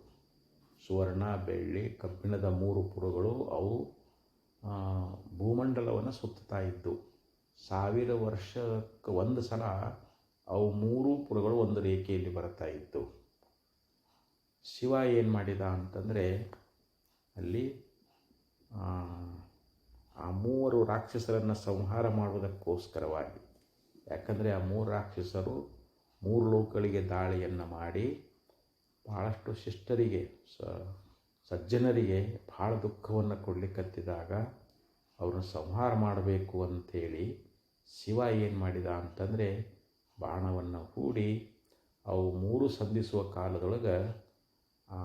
ಸುವರ್ಣ, ಬೆಳ್ಳಿ, ಕಬ್ಬಿಣದ 3 ಪುರಗಳು ಅವು ಭೂಮಂಡಲವನ್ನು ಸುತ್ತುತ್ತಾ ಇದ್ದು 1000 ವರ್ಷಕ್ಕೆ ಒಂದು ಸಲ ಅವು 3 ಪುರಗಳು ಒಂದು ರೇಖೆಯಲ್ಲಿ ಬರ್ತಾ ಇತ್ತು. ಶಿವ ಏನು ಮಾಡಿದ ಅಂತಂದರೆ ಅಲ್ಲಿ ಆ 3 ರಾಕ್ಷಸರನ್ನು ಸಂಹಾರ ಮಾಡುವುದಕ್ಕೋಸ್ಕರವಾಗಿ, ಯಾಕಂದರೆ ಆ 3 ರಾಕ್ಷಸರು 3 ಲೋಕಗಳಿಗೆ ದಾಳಿಯನ್ನು ಮಾಡಿ ಭಾಳಷ್ಟು ಶಿಷ್ಟರಿಗೆ ಸಜ್ಜನರಿಗೆ ಭಾಳ ದುಃಖವನ್ನು ಕೊಡಲಿಕ್ಕತ್ತಿದಾಗ ಅವ್ರನ್ನ ಸಂಹಾರ ಮಾಡಬೇಕು ಅಂಥೇಳಿ ಶಿವ ಏನು ಮಾಡಿದ ಅಂತಂದರೆ ಬಾಣವನ್ನು ಹೂಡಿ ಅವು 3 ಸಂಧಿಸುವ ಕಾಲದೊಳಗೆ ಆ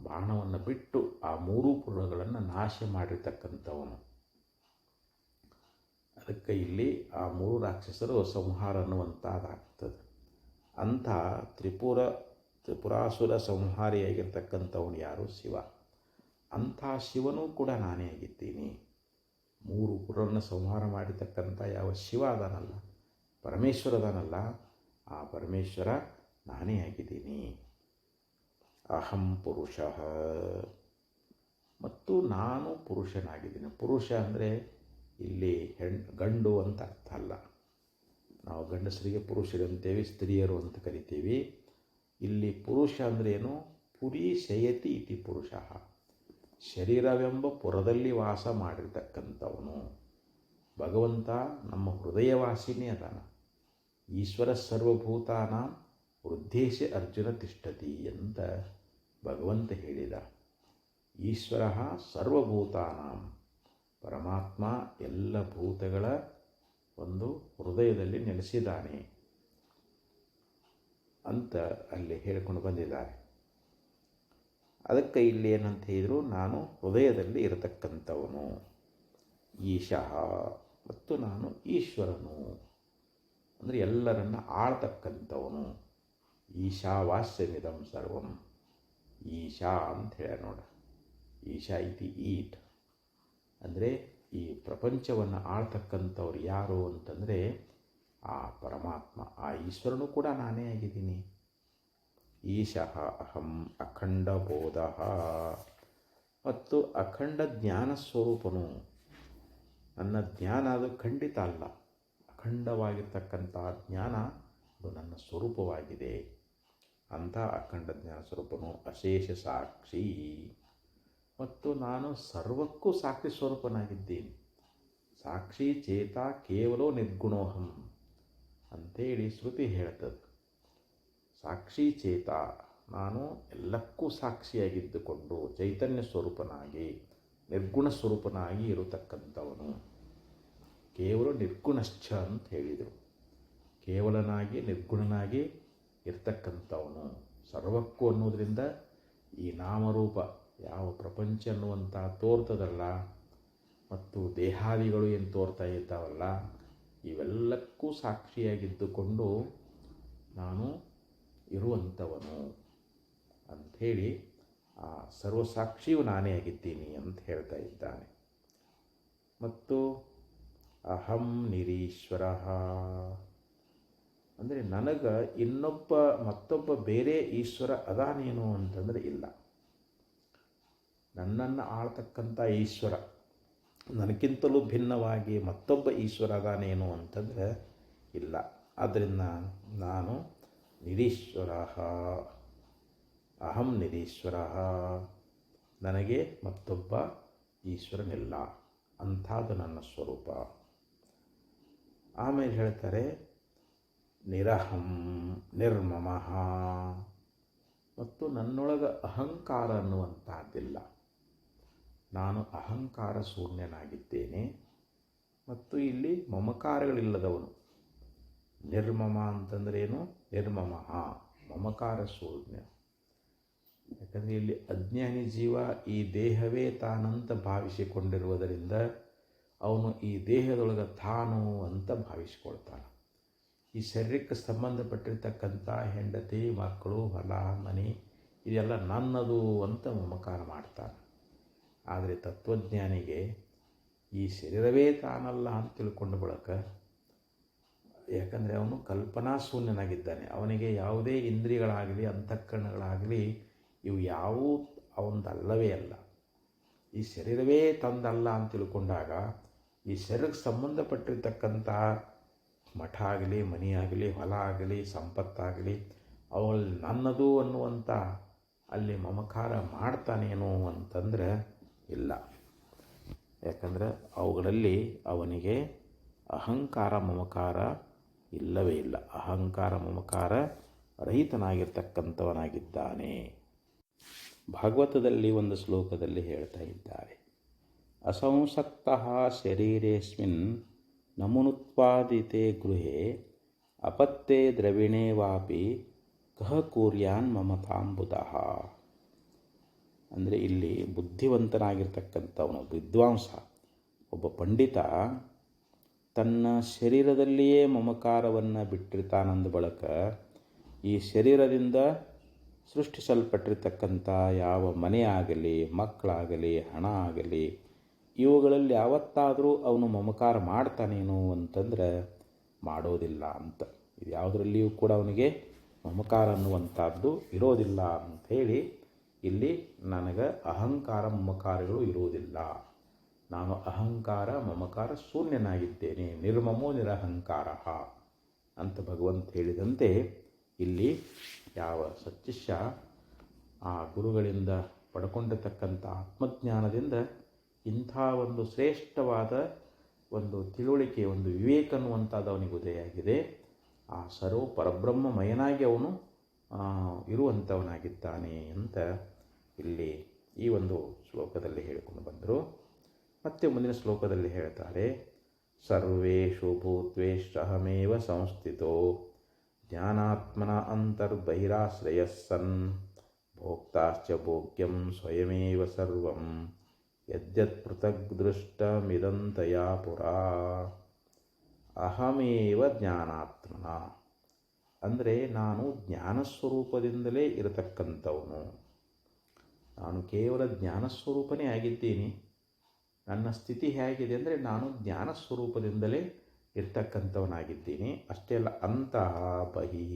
ಬಾಣವನ್ನು ಬಿಟ್ಟು ಆ 3 ಪುರಗಳನ್ನು ನಾಶ ಮಾಡಿರ್ತಕ್ಕಂಥವನು. ಅದಕ್ಕೆ ಇಲ್ಲಿ ಆ 3 ರಾಕ್ಷಸರು ಸಂಹಾರ ಅನ್ನುವಂಥದ್ದಾಗ್ತದೆ. ಅಂಥ ತ್ರಿಪುರಾಸುರ ಸಂಹಾರಿಯಾಗಿರ್ತಕ್ಕಂಥವನು ಯಾರು? ಶಿವ. ಅಂಥ ಶಿವನೂ ಕೂಡ ನಾನೇ ಆಗಿದ್ದೀನಿ. 3 ಪುರವನ್ನು ಸಂಹಾರ ಮಾಡಿರ್ತಕ್ಕಂಥ ಯಾವ ಶಿವ ಅದಾನಲ್ಲ, ಪರಮೇಶ್ವರ ಅದಾನಲ್ಲ, ಆ ಪರಮೇಶ್ವರ ನಾನೇ ಆಗಿದ್ದೀನಿ. ಅಹಂ ಪುರುಷಃ, ಮತ್ತು ನಾನು ಪುರುಷನಾಗಿದ್ದೀನಿ. ಪುರುಷ ಅಂದರೆ ಇಲ್ಲಿ ಗಂಡು ಅಂತ ಅರ್ಥ ಅಲ್ಲ. ನಾವು ಗಂಡಸರಿಗೆ ಪುರುಷರು ಅಂತೇವಿ, ಸ್ತ್ರೀಯರು ಅಂತ ಕರಿತೀವಿ. ಇಲ್ಲಿ ಪುರುಷ ಅಂದರೆ ಏನು? ಪುರಿ ಶಯತಿ ಇತಿ ಪುರುಷ, ಶರೀರವೆಂಬ ಪುರದಲ್ಲಿ ವಾಸ ಮಾಡಿರ್ತಕ್ಕಂಥವನು. ಭಗವಂತ ನಮ್ಮ ಹೃದಯವಾಸಿನೇ ಅದಾನ. ಈಶ್ವರ ಸರ್ವಭೂತಾನಾಂ ಹೃದ್ದೇಶ ಅರ್ಜುನ ತಿಷ್ಠತಿ ಅಂತ ಭಗವಂತ ಹೇಳಿದ. ಈಶ್ವರ ಸರ್ವಭೂತಾನಾಂ, ಪರಮಾತ್ಮ ಎಲ್ಲ ಭೂತಗಳ ಒಂದು ಹೃದಯದಲ್ಲಿ ನೆಲೆಸಿದ್ದಾನೆ ಅಂತ ಅಲ್ಲಿ ಹೇಳಿಕೊಂಡು ಬಂದಿದ್ದಾರೆ. ಅದಕ್ಕೆ ಇಲ್ಲಿ ಏನಂತ ಹೇಳಿದರು, ನಾನು ಹೃದಯದಲ್ಲಿ ಇರತಕ್ಕಂಥವನು ಈಶಃ, ಮತ್ತು ನಾನು ಈಶ್ವರನು ಅಂದರೆ ಎಲ್ಲರನ್ನ ಆಳ್ತಕ್ಕಂಥವನು. ಈಶಾವಾಸ್ಯಮಿದಂ ಸರ್ವಂ, ಈಶಾ ಅಂತ ಹೇಳ ನೋಡ. ಈಶಾ ಇತಿ ಈಟ್ ಅಂದರೆ ಈ ಪ್ರಪಂಚವನ್ನು ಆಳ್ತಕ್ಕಂಥವ್ರು ಯಾರು ಅಂತಂದರೆ ಆ ಪರಮಾತ್ಮ, ಆ ಈಶ್ವರನು ಕೂಡ ನಾನೇ ಆಗಿದ್ದೀನಿ. ಈಶಃ ಅಹಂ ಅಖಂಡ ಬೋಧ, ಮತ್ತು ಅಖಂಡ ಜ್ಞಾನ ಸ್ವರೂಪನು. ನನ್ನ ಜ್ಞಾನ ಅದು ಖಂಡಿತ ಅಲ್ಲ, ಅಖಂಡವಾಗಿರ್ತಕ್ಕಂಥ ಜ್ಞಾನ ಅದು ನನ್ನ ಸ್ವರೂಪವಾಗಿದೆ. ಅಂಥ ಅಖಂಡ ಜ್ಞಾನ ಸ್ವರೂಪನು. ಅಶೇಷ ಸಾಕ್ಷಿ, ಮತ್ತು ನಾನು ಸರ್ವಕ್ಕೂ ಸಾಕ್ಷಿ ಸ್ವರೂಪನಾಗಿದ್ದೀನಿ. ಸಾಕ್ಷಿ ಚೇತ ಕೇವಲೋ ನಿರ್ಗುಣೋಹಂ ಅಂಥೇಳಿ ಶ್ರುತಿ ಹೇಳ್ತದೆ. ಸಾಕ್ಷಿ ಚೇತ, ನಾನು ಎಲ್ಲಕ್ಕೂ ಸಾಕ್ಷಿಯಾಗಿದ್ದುಕೊಂಡು ಚೈತನ್ಯ ಸ್ವರೂಪನಾಗಿ ನಿರ್ಗುಣ ಸ್ವರೂಪನಾಗಿ ಇರತಕ್ಕಂಥವನು. ಕೇವಲ ನಿರ್ಗುಣಶ್ಚ ಅಂತ ಹೇಳಿದರು. ಕೇವಲನಾಗಿ ನಿರ್ಗುಣನಾಗಿ ಇರ್ತಕ್ಕಂಥವನು. ಸರ್ವಕ್ಕೂ ಅನ್ನೋದರಿಂದ ಈ ನಾಮರೂಪ ಯಾವ ಪ್ರಪಂಚ ಅನ್ನುವಂಥ ತೋರ್ತದಲ್ಲ, ಮತ್ತು ದೇಹಾದಿಗಳು ಏನು ತೋರ್ತಾ ಇದ್ದಾವಲ್ಲ, ಇವೆಲ್ಲಕ್ಕೂ ಸಾಕ್ಷಿಯಾಗಿದ್ದುಕೊಂಡು ನಾನು ಇರುವಂಥವನು ಅಂಥೇಳಿ ಆ ಸರ್ವಸಾಕ್ಷಿಯು ನಾನೇ ಆಗಿದ್ದೀನಿ ಅಂತ ಹೇಳ್ತಾ ಇದ್ದಾನೆ. ಮತ್ತು ಅಹಂ ನಿರೀಶ್ವರ ಅಂದರೆ ನನಗೆ ಮತ್ತೊಬ್ಬ ಬೇರೆ ಈಶ್ವರ ಅದಾನೇನು ಅಂತಂದರೆ ಇಲ್ಲ. ನನ್ನನ್ನು ಆಳ್ತಕ್ಕಂಥ ಈಶ್ವರ, ನನಗಿಂತಲೂ ಭಿನ್ನವಾಗಿ ಮತ್ತೊಬ್ಬ ಈಶ್ವರ ಅದಾನೇನು ಅಂತಂದರೆ ಇಲ್ಲ. ಆದ್ದರಿಂದ ನಾನು ನಿರೀಶ್ವರ, ಅಹಂ ನಿರೀಶ್ವರ, ನನಗೆ ಮತ್ತೊಬ್ಬ ಈಶ್ವರನಿಲ್ಲ, ಅಂಥದ್ದು ನನ್ನ ಸ್ವರೂಪ. ಆಮೇಲೆ ಹೇಳ್ತಾರೆ ನಿರಹಂ ನಿರ್ಮಮಃ, ಮತ್ತು ನನ್ನೊಳಗೆ ಅಹಂಕಾರ ಅನ್ನುವಂಥದ್ದಿಲ್ಲ. ನಾನು ಅಹಂಕಾರ ಶೂನ್ಯನಾಗಿದ್ದೇನೆ, ಮತ್ತು ಇಲ್ಲಿ ಮಮಕಾರಗಳಿಲ್ಲದವನು. ನಿರ್ಮಮ ಅಂತಂದ್ರೇನು? ನಿರ್ಮಮಃ, ಮಮಕಾರ ಶೂನ್ಯ. ಯಾಕಂದರೆ ಇಲ್ಲಿ ಅಜ್ಞಾನಿ ಜೀವ ಈ ದೇಹವೇ ತಾನಂತ ಭಾವಿಸಿಕೊಂಡಿರುವುದರಿಂದ ಅವನು ಈ ದೇಹದೊಳಗೆ ತಾನು ಅಂತ ಭಾವಿಸಿಕೊಳ್ತಾನೆ. ಈ ಶರೀರಕ್ಕೆ ಸಂಬಂಧಪಟ್ಟಿರ್ತಕ್ಕಂಥ ಹೆಂಡತಿ, ಮಕ್ಕಳು, ಹೊಲ, ಮನೆ ಇದೆಲ್ಲ ನನ್ನದು ಅಂತ ಮಮಕಾರ ಮಾಡ್ತಾನೆ. ಆದರೆ ತತ್ವಜ್ಞಾನಿಗೆ ಈ ಶರೀರವೇ ತಾನಲ್ಲ ಅಂತ ತಿಳ್ಕೊಂಡು ಬಳಕ, ಯಾಕಂದರೆ ಅವನು ಕಲ್ಪನಾ ಶೂನ್ಯನಾಗಿದ್ದಾನೆ. ಅವನಿಗೆ ಯಾವುದೇ ಇಂದ್ರಿಯಗಳಾಗಲಿ ಅಂತಃಕರಣಗಳಾಗಲಿ ಇವು ಯಾವುವು ಅವಂದಲ್ಲವೇ ಅಲ್ಲ. ಈ ಶರೀರವೇ ತಂದಲ್ಲ ಅಂತ ತಿಳ್ಕೊಂಡಾಗ ಈ ಶರೀರಕ್ಕೆ ಸಂಬಂಧಪಟ್ಟಿರ್ತಕ್ಕಂಥ ಮಠ ಆಗಲಿ, ಮನೆಯಾಗಲಿ, ಹೊಲ ಆಗಲಿ, ಸಂಪತ್ತಾಗಲಿ ಅವಳು ನನ್ನದು ಅನ್ನುವಂಥ ಅಲ್ಲಿ ಮಮಕಾರ ಮಾಡ್ತಾನೇನು ಅಂತಂದರೆ ಇಲ್ಲ. ಯಾಕಂದರೆ ಅವುಗಳಲ್ಲಿ ಅವನಿಗೆ ಅಹಂಕಾರ ಮಮಕಾರ ಇಲ್ಲವೇ ಇಲ್ಲ. ಅಹಂಕಾರ ಮಮಕಾರ ರಹಿತನಾಗಿರ್ತಕ್ಕಂಥವನಾಗಿದ್ದಾನೆ. ಭಾಗವತದಲ್ಲಿ ಒಂದು ಶ್ಲೋಕದಲ್ಲಿ ಹೇಳ್ತಾ ಇದ್ದಾರೆ, ಅಸಂಸಕ್ತಃ ಶರೀರೇಸ್ಮಿನ್ ನಮುನುತ್ಪಾದಿತೆ ಗೃಹೆ ಅಪತ್ಯೆ ದ್ರವಿಣೇ ವಾಪಿ ಕಹ ಕೂರ್ಯಾನ್ ಮಮತಾಂಬುದಃ. ಅಂದರೆ ಇಲ್ಲಿ ಬುದ್ಧಿವಂತನಾಗಿರ್ತಕ್ಕಂಥವನು, ವಿದ್ವಾಂಸ, ಒಬ್ಬ ಪಂಡಿತ ತನ್ನ ಶರೀರದಲ್ಲಿಯೇ ಮಮಕಾರವನ್ನು ಬಿಟ್ಟಿರ್ತಾನಂದ ಬಳಕ ಈ ಶರೀರದಿಂದ ಸೃಷ್ಟಿಸಲ್ಪಟ್ಟಿರ್ತಕ್ಕಂಥ ಯಾವ ಮನೆ ಆಗಲಿ, ಮಕ್ಕಳಾಗಲಿ, ಹಣ ಆಗಲಿ, ಇವುಗಳಲ್ಲಿ ಯಾವತ್ತಾದರೂ ಅವನು ಮಮಕಾರ ಮಾಡ್ತಾನೇನು ಅಂತಂದರೆ ಮಾಡೋದಿಲ್ಲ ಅಂತ. ಇದು ಯಾವುದರಲ್ಲಿಯೂ ಕೂಡ ಅವನಿಗೆ ಮಮಕಾರ ಅನ್ನುವಂಥದ್ದು ಇರೋದಿಲ್ಲ ಅಂಥೇಳಿ ಇಲ್ಲಿ ನನಗೆ ಅಹಂಕಾರ ಮಮಕಾರಗಳು ಇರುವುದಿಲ್ಲ, ನಾನು ಅಹಂಕಾರ ಮಮಕಾರ ಶೂನ್ಯನಾಗಿದ್ದೇನೆ, ನಿರ್ಮಮೋ ನಿರಹಂಕಾರ ಅಂತ ಭಗವಂತ ಹೇಳಿದಂತೆ ಇಲ್ಲಿ ಯಾವ ಸತ್ಯಶ್ಯ ಆ ಗುರುಗಳಿಂದ ಪಡ್ಕೊಂಡಿರ್ತಕ್ಕಂಥ ಆತ್ಮಜ್ಞಾನದಿಂದ ಇಂಥ ಒಂದು ಶ್ರೇಷ್ಠವಾದ ಒಂದು ತಿಳುವಳಿಕೆ, ಒಂದು ವಿವೇಕ ಅನ್ನುವಂಥದ್ದು ಅವನಿಗೆ ಉದಯಾಗಿದೆ. ಆ ಸರ್ವ ಪರಬ್ರಹ್ಮಮಯನಾಗಿ ಅವನು ಇರುವಂಥವನಾಗಿದ್ದಾನೆ ಅಂತ ಇಲ್ಲಿ ಈ ಒಂದು ಶ್ಲೋಕದಲ್ಲಿ ಹೇಳಿಕೊಂಡು ಬಂದರು. ಮತ್ತೆ ಮುಂದಿನ ಶ್ಲೋಕದಲ್ಲಿ ಹೇಳ್ತಾರೆ, ಸರ್ವೇಷು ಭೂತ್ವೇಶ್ವಹಮೇವ ಸಂಸ್ಥಿತೋ ಜ್ಞಾನಾತ್ಮನ ಅಂತರ್ಬಹಿರಾಶ್ರಯಸ್ಸನ್ ಭೋಕ್ತಾಶ್ಚ ಭೋಗ್ಯಂ ಸ್ವಯಮೇವ ಸರ್ವಂ ಯದ್ಯತ್ ಪೃಥಗ್ ದೃಷ್ಟಮಿದಂತಯಾ ಪುರಾ. ಅಹಮೇವ ಜ್ಞಾನಾತ್ಮನ ಅಂದರೆ ನಾನು ಜ್ಞಾನಸ್ವರೂಪದಿಂದಲೇ ಇರತಕ್ಕಂಥವನು. ನಾನು ಕೇವಲ ಜ್ಞಾನಸ್ವರೂಪನೇ ಆಗಿದ್ದೀನಿ. ನನ್ನ ಸ್ಥಿತಿ ಹೇಗಿದೆ ಅಂದರೆ ನಾನು ಜ್ಞಾನಸ್ವರೂಪದಿಂದಲೇ ಇರ್ತಕ್ಕಂಥವನಾಗಿದ್ದೀನಿ. ಅಷ್ಟೇ ಅಲ್ಲ, ಅಂತಃ ಬಹಿ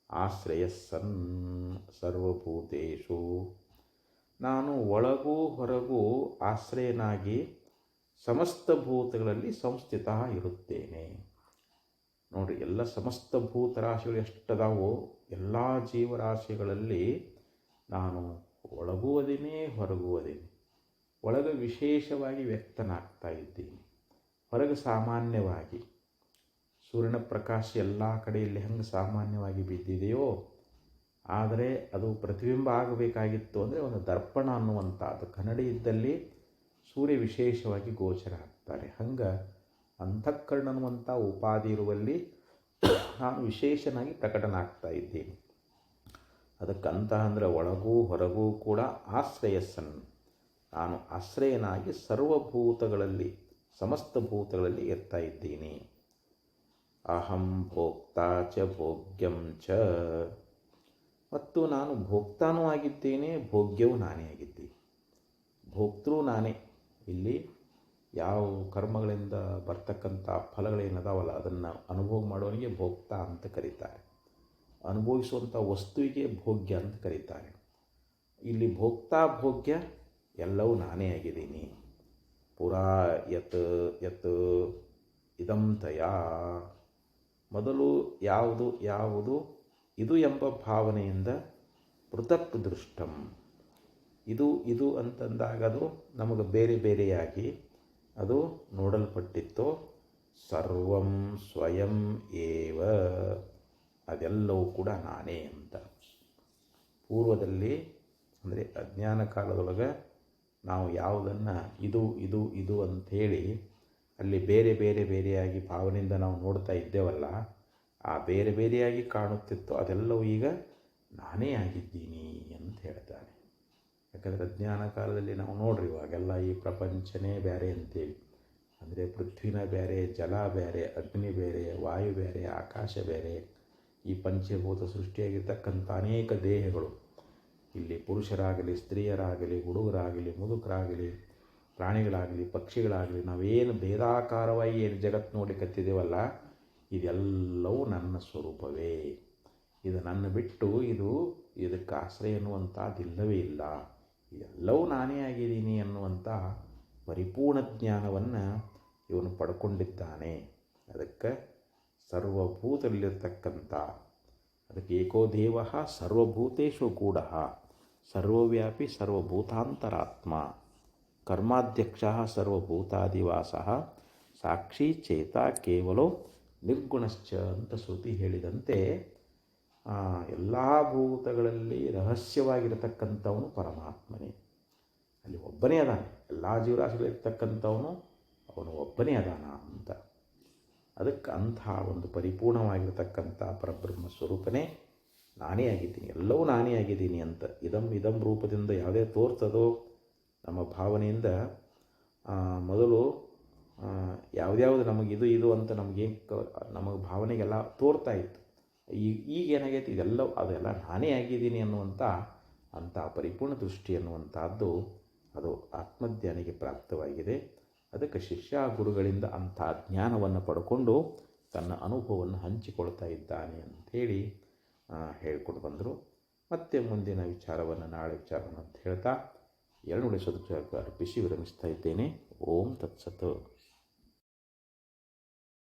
ಆಶ್ರಯಸ್ಸನ್ ಸರ್ವಭೂತೇಷು, ನಾನು ಒಳಗೂ ಹೊರಗೂ ಆಶ್ರಯನಾಗಿ ಸಮಸ್ತ ಭೂತಗಳಲ್ಲಿ ಸಂಸ್ಥಿತ ಇರುತ್ತೇನೆ. ನೋಡಿರಿ, ಎಲ್ಲ ಸಮಸ್ತ ಭೂತರಾಶಿಗಳು ಎಷ್ಟದಾವೋ ಎಲ್ಲ ಜೀವರಾಶಿಗಳಲ್ಲಿ ನಾನು ಒಳಗೂ ಅದೀನಿ, ಹೊರಗೂ ಅದೀನಿ. ಒಳಗೆ ವಿಶೇಷವಾಗಿ ವ್ಯಕ್ತನಾಗ್ತಾ ಇದ್ದೀನಿ, ಹೊರಗೆ ಸಾಮಾನ್ಯವಾಗಿ ಸೂರ್ಯನ ಪ್ರಕಾಶ ಎಲ್ಲ ಕಡೆಯಲ್ಲಿ ಹೆಂಗೆ ಸಾಮಾನ್ಯವಾಗಿ ಬಿದ್ದಿದೆಯೋ, ಆದರೆ ಅದು ಪ್ರತಿಬಿಂಬ ಆಗಬೇಕಾಗಿತ್ತು ಅಂದರೆ ಒಂದು ದರ್ಪಣ ಅನ್ನುವಂಥದ್ದು ಕನ್ನಡಿ ಇದ್ದಲ್ಲಿ ಸೂರ್ಯ ವಿಶೇಷವಾಗಿ ಗೋಚರ ಆಗ್ತಾರೆ. ಹಂಗೆ ಅಂತಃಕರಣ ಅನ್ನುವಂಥ ಉಪಾಧಿ ಇರುವಲ್ಲಿ ನಾನು ವಿಶೇಷನಾಗಿ ಪ್ರಕಟನಾಗ್ತಾ ಇದ್ದೀನಿ. ಅದಕ್ಕೆ ಅಂತಃ ಅಂದರೆ ಒಳಗೂ ಹೊರಗೂ ಕೂಡ ಆಶ್ರಯಸ್ಸನ್, ನಾನು ಆಶ್ರಯನಾಗಿ ಸರ್ವಭೂತಗಳಲ್ಲಿ ಸಮಸ್ತ ಭೂತಗಳಲ್ಲಿ ಇರ್ತಾ ಇದ್ದೀನಿ. ಅಹಂ ಭೋಕ್ತಾ ಚ ಭೋಗ್ಯಂ ಚ, ಮತ್ತು ನಾನು ಭೋಕ್ತಾನೂ ಆಗಿದ್ದೇನೆ, ಭೋಗ್ಯವೂ ನಾನೇ ಆಗಿದ್ದೀನಿ. ಭೋಕ್ತೃ ನಾನೇ. ಇಲ್ಲಿ ಯಾವ ಕರ್ಮಗಳಿಂದ ಬರ್ತಕ್ಕಂಥ ಫಲಗಳೇನದಾವಲ್ಲ ಅದನ್ನು ಅನುಭವ ಮಾಡೋನಿಗೆ ಭೋಕ್ತಾ ಅಂತ ಕರೀತಾರೆ. ಅನುಭವಿಸುವಂಥ ವಸ್ತುವಿಗೆ ಭೋಗ್ಯ ಅಂತ ಕರೀತಾರೆ. ಇಲ್ಲಿ ಭೋಕ್ತಾ ಭೋಗ್ಯ ಎಲ್ಲವೂ ನಾನೇ ಆಗಿದ್ದೀನಿ. ಪುರಾ ಯತ್ ಯತ್ ಇದಂ ತಯಾ, ಮೊದಲು ಯಾವುದು ಇದು ಎಂಬ ಭಾವನೆಯಿಂದ ಪೃಥಕ್ ದೃಷ್ಟಂ, ಇದು ಅಂತಂದಾಗ ಅದು ನಮಗೆ ಬೇರೆ ಬೇರೆಯಾಗಿ ಅದು ನೋಡಲ್ಪಟ್ಟಿತ್ತು. ಸರ್ವಂ ಸ್ವಯಂ ಏವ, ಅದೆಲ್ಲವೂ ಕೂಡ ನಾನೇ ಅಂತ. ಪೂರ್ವದಲ್ಲಿ ಅಂದರೆ ಅಜ್ಞಾನ ಕಾಲದೊಳಗೆ ನಾವು ಯಾವುದನ್ನು ಇದು ಅಂಥೇಳಿ ಅಲ್ಲಿ ಬೇರೆ ಬೇರೆಯಾಗಿ ಭಾವನೆಯಿಂದ ನಾವು ನೋಡ್ತಾ ಇದ್ದೇವಲ್ಲ, ಆ ಬೇರೆ ಬೇರೆಯಾಗಿ ಕಾಣುತ್ತಿತ್ತು ಅದೆಲ್ಲವೂ ಈಗ ನಾನೇ ಆಗಿದ್ದೀನಿ ಅಂತ ಹೇಳ್ತಾನೆ. ಯಾಕಂದರೆ ಅಜ್ಞಾನ ಕಾಲದಲ್ಲಿ ನಾವು ನೋಡ್ರಿ ಇವಾಗೆಲ್ಲ ಈ ಪ್ರಪಂಚನೇ ಬೇರೆ ಅಂತೇಳಿ, ಅಂದರೆ ಪೃಥ್ವಿನ ಬೇರೆ, ಜಲ ಬೇರೆ, ಅಗ್ನಿ ಬೇರೆ, ವಾಯು ಬೇರೆ, ಆಕಾಶ ಬೇರೆ, ಈ ಪಂಚಭೂತ ಸೃಷ್ಟಿಯಾಗಿರ್ತಕ್ಕಂಥ ಅನೇಕ ದೇಹಗಳು, ಇಲ್ಲಿ ಪುರುಷರಾಗಲಿ, ಸ್ತ್ರೀಯರಾಗಲಿ, ಹುಡುಗರಾಗಲಿ, ಮುದುಕರಾಗಲಿ, ಪ್ರಾಣಿಗಳಾಗಲಿ, ಪಕ್ಷಿಗಳಾಗಲಿ, ನಾವೇನು ಭೇದಾಕಾರವಾಗಿ ಏನು ಜಗತ್ತು ನೋಡಲಿಕ್ಕತ್ತಿದ್ದೇವಲ್ಲ, ಇದೆಲ್ಲವೂ ನನ್ನ ಸ್ವರೂಪವೇ. ಇದು ನನ್ನ ಬಿಟ್ಟು ಇದಕ್ಕೆ ಆಶ್ರಯ ಅನ್ನುವಂಥದ್ದು ಇಲ್ಲವೇ ಇಲ್ಲ. ಎಲ್ಲವೂ ನಾನೇ ಆಗಿದ್ದೀನಿ ಅನ್ನುವಂಥ ಪರಿಪೂರ್ಣ ಜ್ಞಾನವನ್ನು ಇವನು ಪಡ್ಕೊಂಡಿದ್ದಾನೆ. ಅದಕ್ಕೆ ಸರ್ವಭೂತದಲ್ಲಿರ್ತಕ್ಕಂಥ, ಅದಕ್ಕೆ ಏಕೋ ದೇವ ಸರ್ವಭೂತೇಷು ಗೂಢ ಸರ್ವವ್ಯಾಪಿ ಸರ್ವಭೂತಾಂತರಾತ್ಮ ಕರ್ಮಾಧ್ಯಕ್ಷ ಸರ್ವಭೂತಾದಿವಾಸ ಸಾಕ್ಷಿ ಚೇತ ಕೇವಲೋ ನಿರ್ಗುಣಶ್ಚ ಅಂತ ಶ್ರುತಿ ಹೇಳಿದಂತೆ ಎಲ್ಲ ಭೂತಗಳಲ್ಲಿ ರಹಸ್ಯವಾಗಿರತಕ್ಕಂಥವನು ಪರಮಾತ್ಮನೇ. ಅಲ್ಲಿ ಒಬ್ಬನೇ ಅದಾನೆ. ಎಲ್ಲ ಜೀವರಾಶಿಗಳಿರ್ತಕ್ಕಂಥವನು ಅವನು ಒಬ್ಬನೇ ಅದಾನ ಅಂತ. ಅದಕ್ಕೆ ಅಂಥ ಒಂದು ಪರಿಪೂರ್ಣವಾಗಿರತಕ್ಕಂಥ ಪರಬ್ರಹ್ಮ ಸ್ವರೂಪನೇ ನಾನೇ ಆಗಿದ್ದೀನಿ, ಎಲ್ಲವೂ ನಾನೇ ಆಗಿದ್ದೀನಿ ಅಂತ ಇದಂ ರೂಪದಿಂದ ಯಾವುದೇ ತೋರ್ತದೋ ನಮ್ಮ ಭಾವನೆಯಿಂದ ಮೊದಲು ಯಾವುದ್ಯಾವುದು ನಮಗಿದು ಇದು ಅಂತ ನಮಗೆ ಭಾವನೆಗೆಲ್ಲ ತೋರ್ತಾ ಇತ್ತು. ಈಗ ಏನಾಗೈತಿ, ಅದೆಲ್ಲ ನಾನೇ ಆಗಿದ್ದೀನಿ ಅನ್ನುವಂಥ ಅಂಥ ಪರಿಪೂರ್ಣ ದೃಷ್ಟಿ ಅನ್ನುವಂಥದ್ದು ಅದು ಆತ್ಮಜ್ಞಾನಿಗೆ ಪ್ರಾಪ್ತವಾಗಿದೆ. ಅದಕ್ಕೆ ಶಿಷ್ಯ ಗುರುಗಳಿಂದ ಅಂಥ ಜ್ಞಾನವನ್ನು ಪಡ್ಕೊಂಡು ತನ್ನ ಅನುಭವವನ್ನು ಹಂಚಿಕೊಳ್ತಾ ಇದ್ದಾನೆ ಅಂಥೇಳಿ ಹೇಳ್ಕೊಂಡು ಬಂದರು. ಮತ್ತೆ ಮುಂದಿನ ವಿಚಾರವನ್ನು ನಾಳೆ ವಿಚಾರವನ್ನು ಅಂತ ಹೇಳ್ತಾ ಎರಡು ನುಡಿ ಸದುಪಯೋಗ ಅರ್ಪಿಸಿ ವಿರಮಿಸ್ತಾ ಇದ್ದೇನೆ. ಓಂ ತತ್ಸತ್.